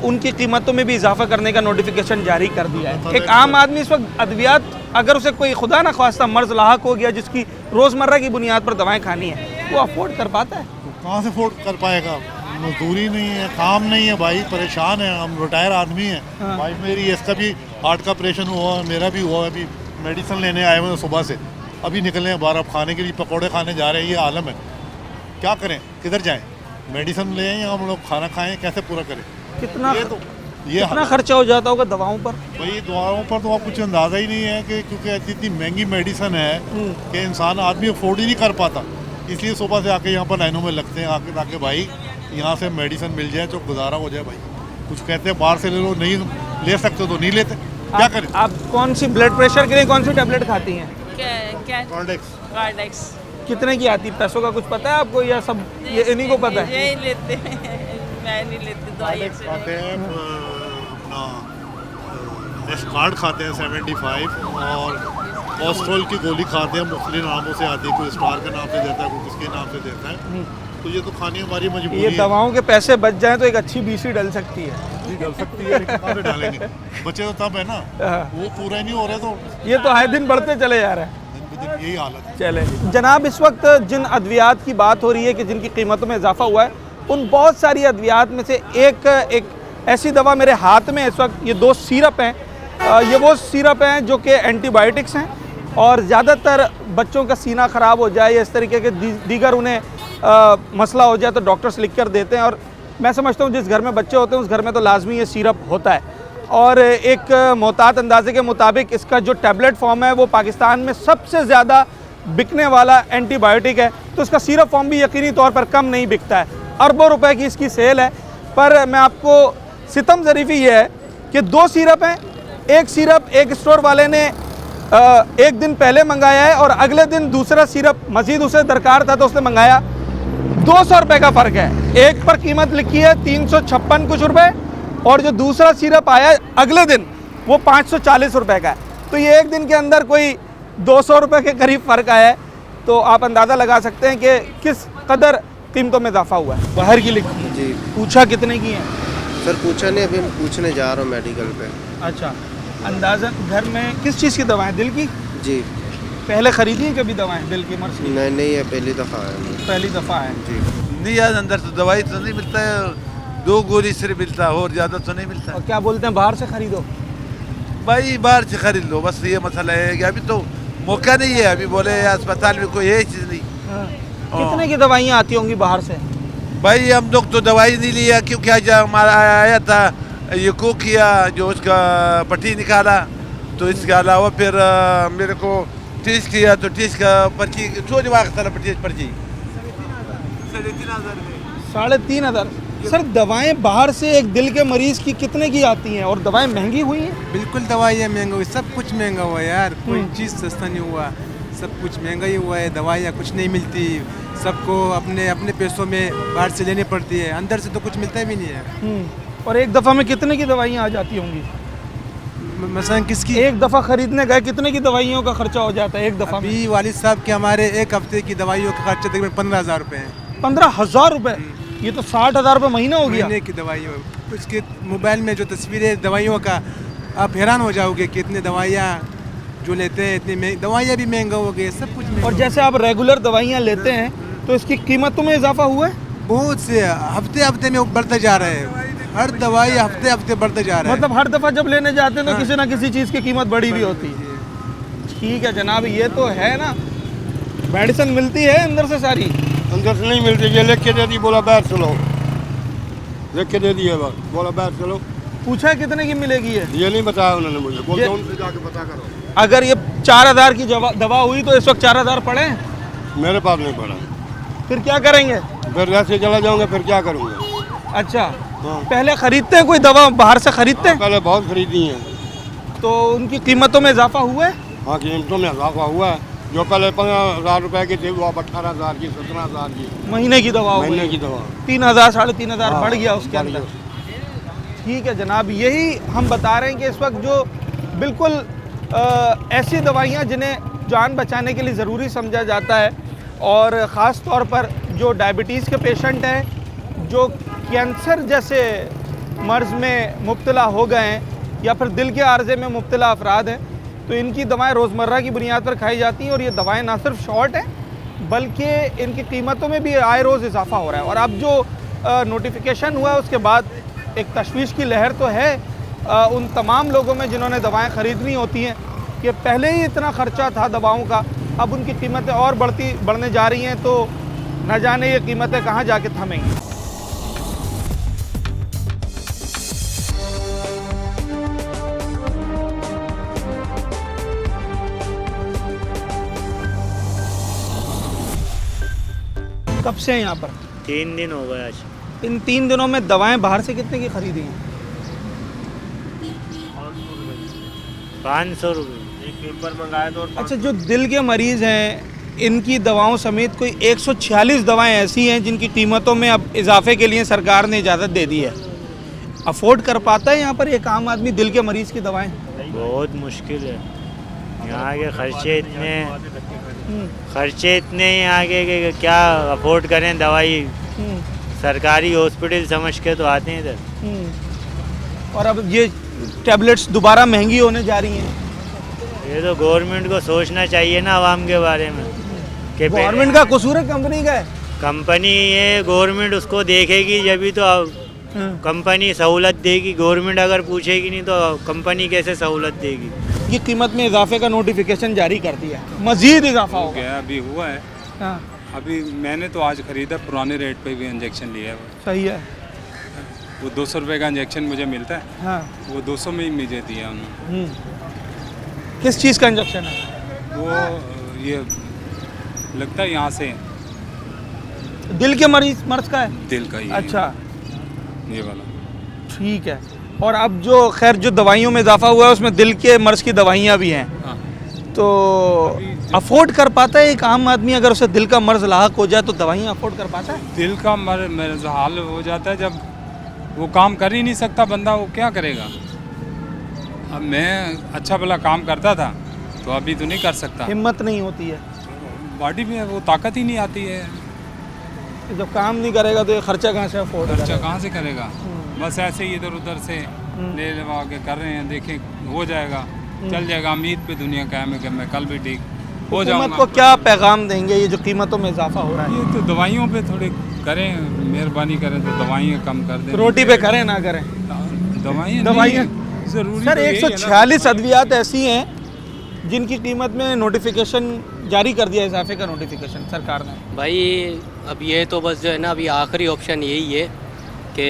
उनकी कीमतों में भी इजाफा करने का नोटिफिकेशन जारी कर दिया है। एक आम आदमी इस वक्त अद्वियात, अगर उसे कोई खुदा न ख्वास्ता मर्ज़ लाहक हो गया जिसकी रोज़मर्रा की बुनियाद पर दवाएं खानी है, वो अफोर्ड कर पाता है? कहाँ से अफोर्ड कर पाएगा? मजदूरी नहीं है, काम नहीं है भाई, परेशान है, हम रिटायर आदमी हैं। भाई मेरी इसका भी हार्ट का ऑपरेशन हुआ, मेरा भी हुआ, अभी मेडिसिन लेने आए हुए सुबह से, अभी निकले हैं बाहर, अब खाने के लिए पकौड़े खाने जा रहे हैं। ये आलम है, क्या करें, किधर जाएं? मेडिसिन ले आएँ या हम लोग खाना खाएँ, कैसे पूरा करें? कितना खर्चा हो जाता होगा दवाओं पर? भाई दवाओं पर तो आप कुछ अंदाज़ा ही नहीं है कि क्योंकि इतनी महंगी मेडिसिन है कि इंसान आदमी अफोर्ड ही नहीं कर पाता, इसलिए सुबह से आके यहाँ पर लाइनों में लगते हैं आके, ताकि भाई यहाँ से मेडिसिन मिल जाए तो गुजारा हो जाए। भाई कुछ कहते हैं बाहर से ले लो, नहीं ले सकते तो नहीं लेते, क्या करें? आप कौन सी ब्लड प्रेशर के लिए कौन सी टैबलेट खाती हैं? कार्डेक्स। कितने की आती है? पैसों का कुछ पता है आपको या सब ये इन्हीं को पता है? यही लेते हैं, मैं नहीं लेती दवाई। खाते हैं अपना एस्कार्ड खाते हैं 75, और कोस्ट्रोल की गोली खाते हैं, मुख्तलिफ नामों से आती है, कोई स्टार के नाम से देता है, कोई किसके नाम से देता है, तो ये तो खानी हमारी मजबूरी है। ये दवाओं के पैसे बच जाएं तो एक अच्छी बीसी डल सकती है। जी डल सकती है, लेकिन कहाँ पे डालेंगे? बच्चे तो तब है ना, वो पूरा नहीं हो रहे, तो ये तो आए दिन बढ़ते चले जा रहे हैं, यही हालत है। चले जनाब, इस वक्त जिन अद्वियात की बात हो रही है कि जिनकी कीमतों में इजाफा हुआ है, उन बहुत सारी अद्वियात में से एक ऐसी दवा मेरे हाथ में इस वक्त, ये 2 सिरप हैं। ये वो सिरप हैं जो कि एंटीबायोटिक्स हैं, और ज़्यादातर बच्चों का सीना ख़राब हो जाए या इस तरीके के दीगर उन्हें मसला हो जाए तो डॉक्टर्स लिख कर देते हैं, और मैं समझता हूँ जिस घर में बच्चे होते हैं उस घर में तो लाजमी ये सिरप होता है। और एक मोहतात अंदाजे के मुताबिक इसका जो टैबलेट फॉर्म है वो पाकिस्तान में सबसे ज़्यादा बिकने वाला एंटीबायोटिक है, तो इसका सिरप फॉर्म भी यकीनी तौर पर कम नहीं बिकता है। अरबों रुपए की इसकी सेल है। पर मैं आपको सितम ज़रीफ़ी ये है कि 2 सिरप हैं। एक सिरप एक स्टोर वाले ने एक दिन पहले मंगाया है और अगले दिन दूसरा सिरप मज़ीद उसे दरकार था तो उसने मंगाया। 200 रुपये का फ़र्क है। एक पर कीमत लिखी है 356 कुछ रुपये और जो दूसरा सिरप आया अगले दिन वो 540 रुपये का है। तो ये एक दिन के अंदर कोई 200 रुपये के करीब फ़र्क आया है। तो आप अंदाज़ा लगा सकते हैं कि किस कदर कीमतों में इजाफा हुआ है। बाहर की लिखी है जी। पूछा कितने की है सर? पूछा नहीं, अभी पूछने जा रहा हूँ मेडिकल पे। अच्छा, अंदाज़न घर में किस चीज़ की दवाएं? दिल की जी। पहले खरीदी है कभी दवाएं दिल की मर्ज की? नहीं है, पहली दफ़ा है। पहली दफ़ा है जी। नहीं यार, अंदर तो दवाई तो नहीं मिलता है, 2 गोली सिर्फ मिलता है और ज़्यादा तो नहीं मिलता। और क्या बोलते हैं बाहर से खरीदो? भाई बाहर से खरीद लो, बस ये मसला है कि अभी तो मौका नहीं है। अभी बोले अस्पताल में कोई है चीज़ नहीं। कितने की दवाइयाँ आती होंगी बाहर से? भाई हम लोग तो दवाई नहीं लिया क्योंकि आज हमारा आया था ये को किया जो उसका पट्टी निकाला, तो इसके अलावा फिर मेरे को टेस्ट किया तो टेस्ट का पर्ची छोड़ पर्ची 3,500। सर दवाएं बाहर से एक दिल के मरीज़ की कितने की आती हैं और दवाएं महंगी हुई हैं? बिल्कुल दवाइयाँ महंगा हुई, सब कुछ महंगा हुआ है यार। कोई चीज़ सस्ता नहीं हुआ, सब कुछ महंगा ही हुआ है। दवाइयाँ कुछ नहीं मिलती, सबको अपने अपने पैसों में बाहर से लेनी पड़ती है, अंदर से तो कुछ मिलता भी नहीं है। और एक दफ़ा में कितने की दवाइयाँ आ जाती होंगी? मसलन किसकी? एक दफ़ा ख़रीदने गए कितने की दवाइयों का खर्चा हो जाता है एक दफ़ा में? अभी वालिद साहब के हमारे एक हफ्ते की दवाइयों का खर्चा तकरीबन 15,000 रुपये है। 15,000 रुपये? ये तो 60,000 रुपये महीना हो गया। महीने की दवाइयों, उसके मोबाइल में जो तस्वीरें दवाइयों का, आप हैरान हो जाओगे कि इतनी दवाइयाँ जो लेते हैं, इतनी दवाइयाँ भी महंगा हो गई, सब कुछ। और जैसे आप रेगुलर दवाइयाँ लेते हैं तो इसकी कीमतों में इजाफा हुआ है? बहुत से हफ्ते हफ्ते में बढ़ते जा रहे हैं, हर दवाई हफ्ते हफ्ते बढ़ते जा रहा है। मतलब हर दफ़ा जब लेने जाते हैं तो किसी ना किसी चीज़ की कीमत बढ़ी हुई होती है। ठीक है जनाब, ये तो है ना, मेडिसिन मिलती है अंदर से सारी? अंदर से नहीं मिलती, ये लिख के दे दी, बोला बाहर चलो, लिख के दे दिए, बोला बाहर चलो। पूछा है कितने की मिलेगी है? ये नहीं बताया उन्होंने मुझे, बोलते उनसे जाके पता करो। अगर ये 4,000 की दवा हुई तो इस वक्त 4,000 पड़े? मेरे पास नहीं पड़ा। फिर क्या करेंगे? फिर ऐसे चला जाऊंगा, फिर क्या करूँगा? अच्छा पहले खरीदते हैं कोई दवा बाहर से खरीदते हैं? पहले बहुत खरीदी है। तो उनकी कीमतों में इजाफा हुआ है? हाँ कीमतों में इजाफा हुआ है। जो पहले 15,000 रुपए की थी वो अब 18,000 की, 17,000 की महीने की दवा। महीने की दवा 3,000 3,500 बढ़ गया उसके अंदर। ठीक है जनाब, यही हम बता रहे हैं कि इस वक्त जो बिल्कुल ऐसी दवाइयाँ जिन्हें जान बचाने के लिए ज़रूरी समझा जाता है, और ख़ास तौर पर जो डायबिटीज़ के पेशेंट हैं, जो कैंसर जैसे मर्ज़ में मुब्तला हो गए हैं या फिर दिल के आर्जे में मुब्तला अफराद हैं, तो इनकी दवाएं रोज़मर्रा की बुनियाद पर खाई जाती हैं। और ये दवाएं ना सिर्फ शॉर्ट हैं बल्कि इनकी कीमतों में भी आए रोज़ इजाफा हो रहा है। और अब जो नोटिफिकेशन हुआ है उसके बाद एक तशवीश की लहर तो है उन तमाम लोगों में जिन्होंने दवाएं ख़रीदनी होती हैं कि पहले ही इतना ख़र्चा था दवाओं का, अब उनकी कीमतें और बढ़ने जा रही हैं, तो न जाने ये कीमतें कहाँ जाके थमेंगी। कब से हैं यहाँ पर? 3 दिन हो गए आज। इन 3 दिनों में दवाएं बाहर से कितने की खरीदी हैं? 500 रुपये। एक पेपर मंगाया तो। अच्छा, जो दिल के मरीज़ हैं इनकी दवाओं समेत कोई 146 दवाएं ऐसी हैं जिनकी कीमतों में अब इजाफे के लिए सरकार ने इजाज़त दे दी है। अफोर्ड कर पाता है यहाँ पर एक आम आदमी दिल के मरीज़ की दवाएं? बहुत मुश्किल है, यहाँ के खर्चे इतने यहाँ के क्या अफोर्ड करें दवाई। सरकारी हॉस्पिटल समझ के तो आते हैं इधर। और अब ये टैबलेट्स दोबारा महंगी होने जा रही हैं। ये तो गवर्नमेंट को सोचना चाहिए ना आवाम के बारे में। कि गवर्नमेंट का कसूर है कंपनी का है? कंपनी ये गवर्नमेंट उसको देखेगी जब तो कंपनी सहूलत देगी। गवर्नमेंट अगर पूछेगी नहीं तो कंपनी कैसे सहूलत देगी। ये कीमत में इजाफे का नोटिफिकेशन जारी कर दिया है, मजीद इजाफा हो गया। अभी हुआ है। हाँ। अभी मैंने तो आज खरीदा, पुराने रेट पे भी इंजेक्शन लिया है। सही है। वो 200 रुपये का इंजेक्शन मुझे मिलता है, हाँ वो 200 में ही मुझे दिया उन्होंने। किस चीज़ का इंजेक्शन है? वो ये लगता है यहाँ से दिल के मर्ज का है? दिल का ही है। अच्छा ये वाला। ठीक है। और अब जो खैर जो दवाइयों में इजाफा हुआ है उसमें दिल के मर्ज की दवाइयाँ भी हैं, तो अफोर्ड कर पाता है एक आम आदमी? अगर उसे दिल का मर्ज लाहक हो जाए तो दवाइयाँ अफोर्ड कर पाता है? दिल का मर्ज हाल हो जाता है जब वो काम कर ही नहीं सकता बंदा, वो क्या करेगा? अब मैं अच्छा भला काम करता था तो अभी तो नहीं कर सकता, हिम्मत नहीं होती है, बॉडी में वो ताकत ही नहीं आती है। जब काम नहीं करेगा तो ये खर्चा कहाँ से अफोर्ड करेगा? खर्चा कहाँ से करेगा? बस ऐसे ही इधर उधर से ले लगा के कर रहे हैं, देखें हो जाएगा, चल जाएगा। उम्मीद पे दुनिया कायम है कि मैं कल भी ठीक हो जाऊंगा। हुकूमत को क्या पैगाम देंगे ये जो कीमतों में इजाफा हो रहा है? ये तो दवाइयों पे थोड़े करें, मेहरबानी करें तो दवाइयाँ कम कर दें। रोटी पे करें ना करें, दवाइयाँ जरूरी। सर 146 अद्वियात ऐसी हैं जिनकी कीमत में नोटिफिकेशन जारी कर दिया, इजाफे का नोटिफिकेशन सरकार ने। भाई अब ये तो बस जो है ना अभी आखिरी ऑप्शन यही है कि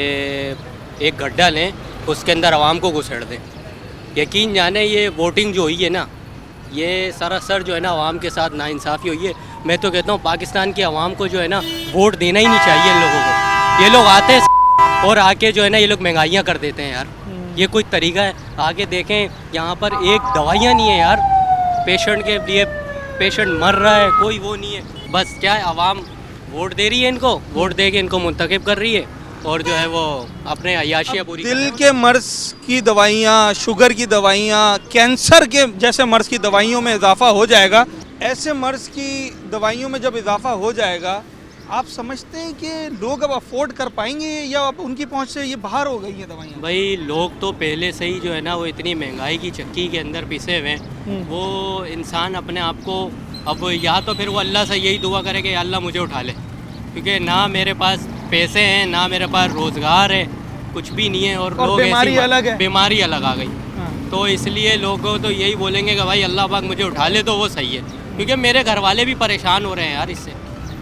एक गड्ढा लें, उसके अंदर आवाम को घुसेड़ दें। यकीन जाने ये वोटिंग जो हुई है ना, ये सरासर जो है ना आवाम के साथ नाइंसाफ़ी हुई है। मैं तो कहता हूँ पाकिस्तान की आवाम को जो है ना वोट देना ही नहीं चाहिए इन लोगों को। ये लोग आते हैं और आके जो है ना ये लोग महंगाइयाँ कर देते हैं यार, ये कोई तरीका है? आगे देखें यहाँ पर एक दवाइयाँ नहीं है यार, पेशेंट के लिए पेशेंट मर रहा है, कोई वो नहीं है। बस क्या है, आवाम वोट दे रही है इनको, वोट दे के इनको मुंतखब कर रही है और जो है वो अपने अय्याशियाँ पूरी। दिल के मर्ज की दवाइयाँ, शुगर की दवाइयाँ, कैंसर के जैसे मर्ज की दवाइयों में इजाफा हो जाएगा। ऐसे मर्ज की दवाइयों में जब इजाफा हो जाएगा, आप समझते हैं कि लोग अब अफोर्ड कर पाएंगे या अब उनकी पहुंच से ये बाहर हो गई है दवाइयाँ? भाई लोग तो पहले से ही जो है ना वो इतनी महंगाई की चक्की के अंदर पिसे हुए हैं, वो इंसान अपने आप को अब या तो फिर वो अल्लाह से यही दुआ करे कि अल्लाह मुझे उठा ले, क्योंकि ना मेरे पास पैसे हैं, ना मेरे पास रोज़गार है, कुछ भी नहीं है। और लोग बीमारी अलग है, बीमारी अलग आ गई। तो इसलिए लोग तो यही बोलेंगे कि भाई अल्लाह पाक मुझे उठा ले, तो वो सही है। क्योंकि मेरे घर वाले भी परेशान हो रहे हैं यार इससे।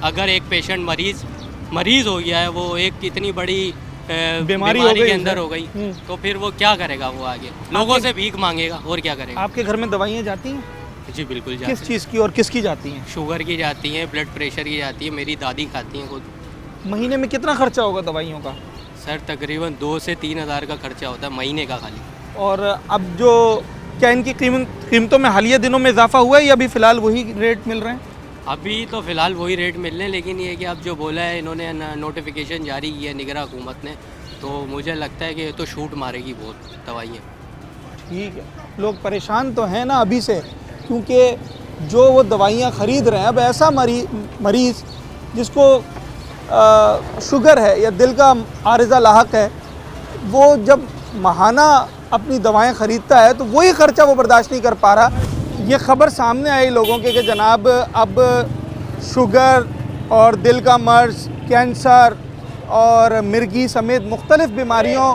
अगर एक पेशेंट मरीज़ हो गया है, वो एक इतनी बड़ी बीमारी के अंदर हो गई, तो फिर वो क्या करेगा? वो आगे लोगों से भीख मांगेगा और क्या करेगा? आपके घर में दवाइयाँ जाती हैं? जी बिल्कुल जाती हैं। किस चीज़ की और किसकी जाती हैं? शुगर की जाती हैं, ब्लड प्रेशर की जाती है, मेरी दादी खाती हैं खुद। महीने में कितना खर्चा होगा दवाइयों का? सर तकरीबन 2 से 3 हज़ार का खर्चा होता है महीने का खाली। और अब जो क्या इनकी कीमतों में हालिया दिनों में इजाफा हुआ है या अभी फ़िलहाल वही रेट मिल रहे हैं? अभी तो फ़िलहाल वही रेट मिल रहे हैं, लेकिन ये कि अब जो बोला है इन्होंने नोटिफिकेशन जारी किया है निगरान हुकूमत ने, तो मुझे लगता है कि ये तो शूट मारेगी बहुत दवाइयाँ। ठीक है, लोग परेशान तो हैं ना अभी से, क्योंकि जो वो दवाइयाँ ख़रीद रहे हैं, अब ऐसा मरीज़ जिसको शुगर है या दिल का आरिज़ा लाहक है, वो जब माहाना अपनी दवाएं ख़रीदता है तो वही ख़र्चा वो बर्दाश्त नहीं कर पा रहा। ये ख़बर सामने आई लोगों के कि जनाब अब शुगर और दिल का मर्ज़, कैंसर और मिर्गी समेत मुख्तलिफ़ बीमारियों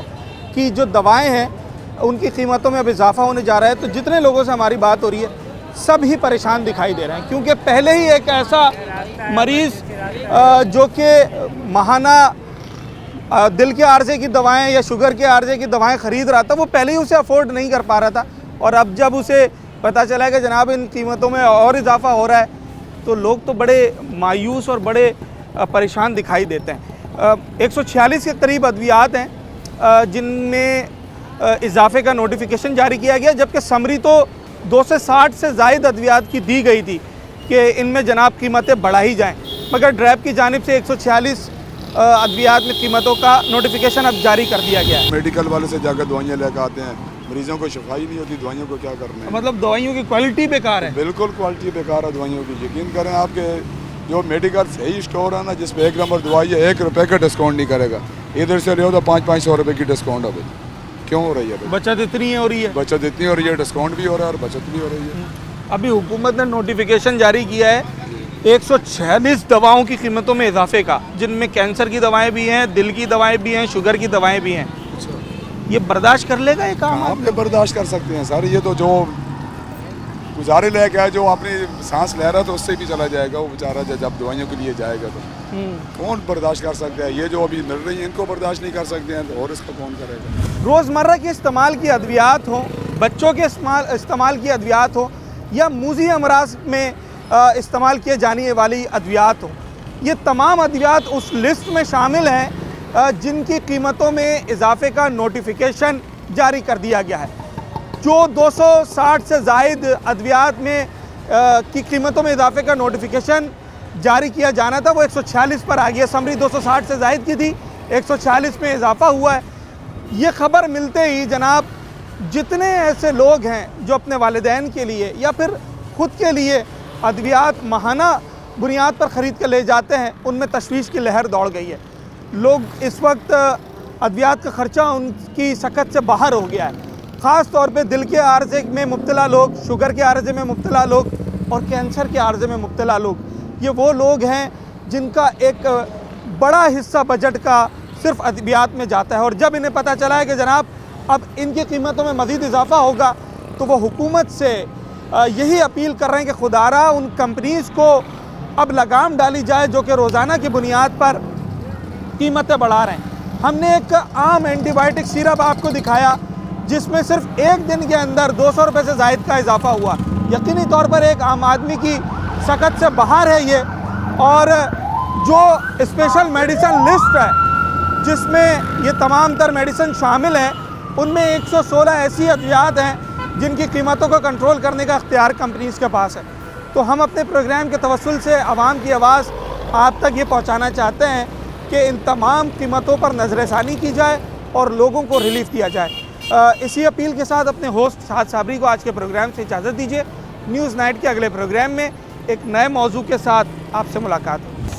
की जो दवाएं हैं उनकी कीमतों में अब इजाफ़ा होने जा रहा है। तो जितने लोगों से हमारी बात हो रही है सब ही परेशान दिखाई दे रहे हैं, क्योंकि पहले ही एक ऐसा मरीज़ जो कि माहाना दिल के आर्जे की दवाएं या शुगर के आर्जे की दवाएं ख़रीद रहा था, वो पहले ही उसे अफोर्ड नहीं कर पा रहा था। और अब जब उसे पता चला है कि जनाब इन कीमतों में और इजाफा हो रहा है, तो लोग तो बड़े मायूस और बड़े परेशान दिखाई देते हैं। 146 के करीब अद्वियात हैं जिनमें इजाफे का नोटिफिकेशन जारी किया गया, जबकि समरी तो 260 से ज़ायद अद्वियात की दी गई थी कि इनमें जनाब कीमतें बढ़ाई जाएँ, मगर ड्रैब की जानिब से 146 अद्वियात में कीमतों का नोटिफिकेशन अब जारी कर दिया गया है। मेडिकल वाले से जाकर दवाइयाँ लेकर आते हैं, मरीजों को शफाई नहीं होती, दवाइयों को क्या करना है? मतलब दवाइयों की क्वालिटी बेकार है? बिल्कुल क्वालिटी बेकार है दवाइयों की। यकीन करें आपके जो मेडिकल सही स्टोर है ना, जिस पे 1 नंबर दवाई है, 1 रुपये का डिस्काउंट नहीं करेगा। इधर से ले तो 500-500 रुपये की डिस्काउंट है। क्यों हो रही है? बचत इतनी हो रही है, बचत इतनी हो रही है, डिस्काउंट भी हो रहा है और बचत भी हो रही है। अभी हुकूमत ने नोटिफिकेशन जारी किया है 146 दवाओं की कीमतों में इजाफे का, जिनमें कैंसर की दवाएं भी हैं, दिल की दवाएं भी हैं, शुगर की दवाएं भी हैं। ये बर्दाश्त कर लेगा ये काम? आप बर्दाश्त कर सकते हैं सर, ये तो जो गुजारे लायक है, जो अपनी सांस ले रहा था उससे भी चला जाएगा वो बेचारा, जब दवाइयों के लिए जाएगा तो कौन बर्दाश्त कर सकता है? ये जो अभी मिल रही है इनको बर्दाश्त नहीं कर सकते हैं तो और इसका कौन करेगा? रोज़मर्रा के इस्तेमाल की अद्वियात हों, बच्चों के इस्तेमाल की अद्वियात हो या मूज़ी अमराज में इस्तेमाल किए जाने वाली अद्वियात हो, ये तमाम अद्वियात उस लिस्ट में शामिल हैं जिनकी कीमतों में इजाफे का नोटिफिकेशन जारी कर दिया गया है। जो 260 से ज़ायद अद्वियात में की कीमतों में इजाफे का नोटिफिकेशन जारी किया जाना था वो 146 पर आ गया। समरी 260 से ज़ायद की थी, 140 में इजाफा हुआ है। ये खबर मिलते ही जनाब जितने ऐसे लोग हैं जो अपने वालिदैन के लिए या फिर ख़ुद के लिए अद्वियात माहाना बुनियाद पर ख़रीद कर ले जाते हैं, उनमें तशवीश की लहर दौड़ गई है। लोग इस वक्त अद्वियात का ख़र्चा उनकी सकत से बाहर हो गया है। ख़ास तौर पे दिल के आर्ज़े में मुब्तला लोग, शुगर के आर्ज़े में मुब्तला लोग और कैंसर के आर्ज़े में मुब्तला लोग, ये वो लोग हैं जिनका एक बड़ा हिस्सा बजट का सिर्फ अद्वियात में जाता है। और जब इन्हें पता चला है कि जनाब अब इनकी कीमतों में मज़ीद इजाफा होगा तो वो हुकूमत से यही अपील कर रहे हैं कि खुदारा उन कंपनीज़ को अब लगाम डाली जाए जो कि रोज़ाना की बुनियाद पर कीमतें बढ़ा रहे हैं। हमने एक आम एंटीबायोटिक सिरप आपको दिखाया जिसमें सिर्फ एक दिन के अंदर 200 रुपये से ज़ायद का इजाफा हुआ। यकीनी तौर पर एक आम आदमी की सकत से बाहर है ये। और जो स्पेशल मेडिसिन लिस्ट है जिसमें ये तमाम तर मेडिसिन शामिल हैं, उनमें 116 ऐसी अद्वियात हैं जिनकी कीमतों को कंट्रोल करने का इख्तियार कंपनीज़ के पास है। तो हम अपने प्रोग्राम के तवस्सुल से आवाम की आवाज़ आप तक ये पहुँचाना चाहते हैं कि इन तमाम कीमतों पर नज़रसानी की जाए और लोगों को रिलीफ दिया जाए। इसी अपील के साथ अपने होस्ट साद साबरी को आज के प्रोग्राम से इजाज़त दीजिए। न्यूज़ नाइट के अगले प्रोग्राम में एक नए मौजू के साथ आपसे मुलाकात होगी।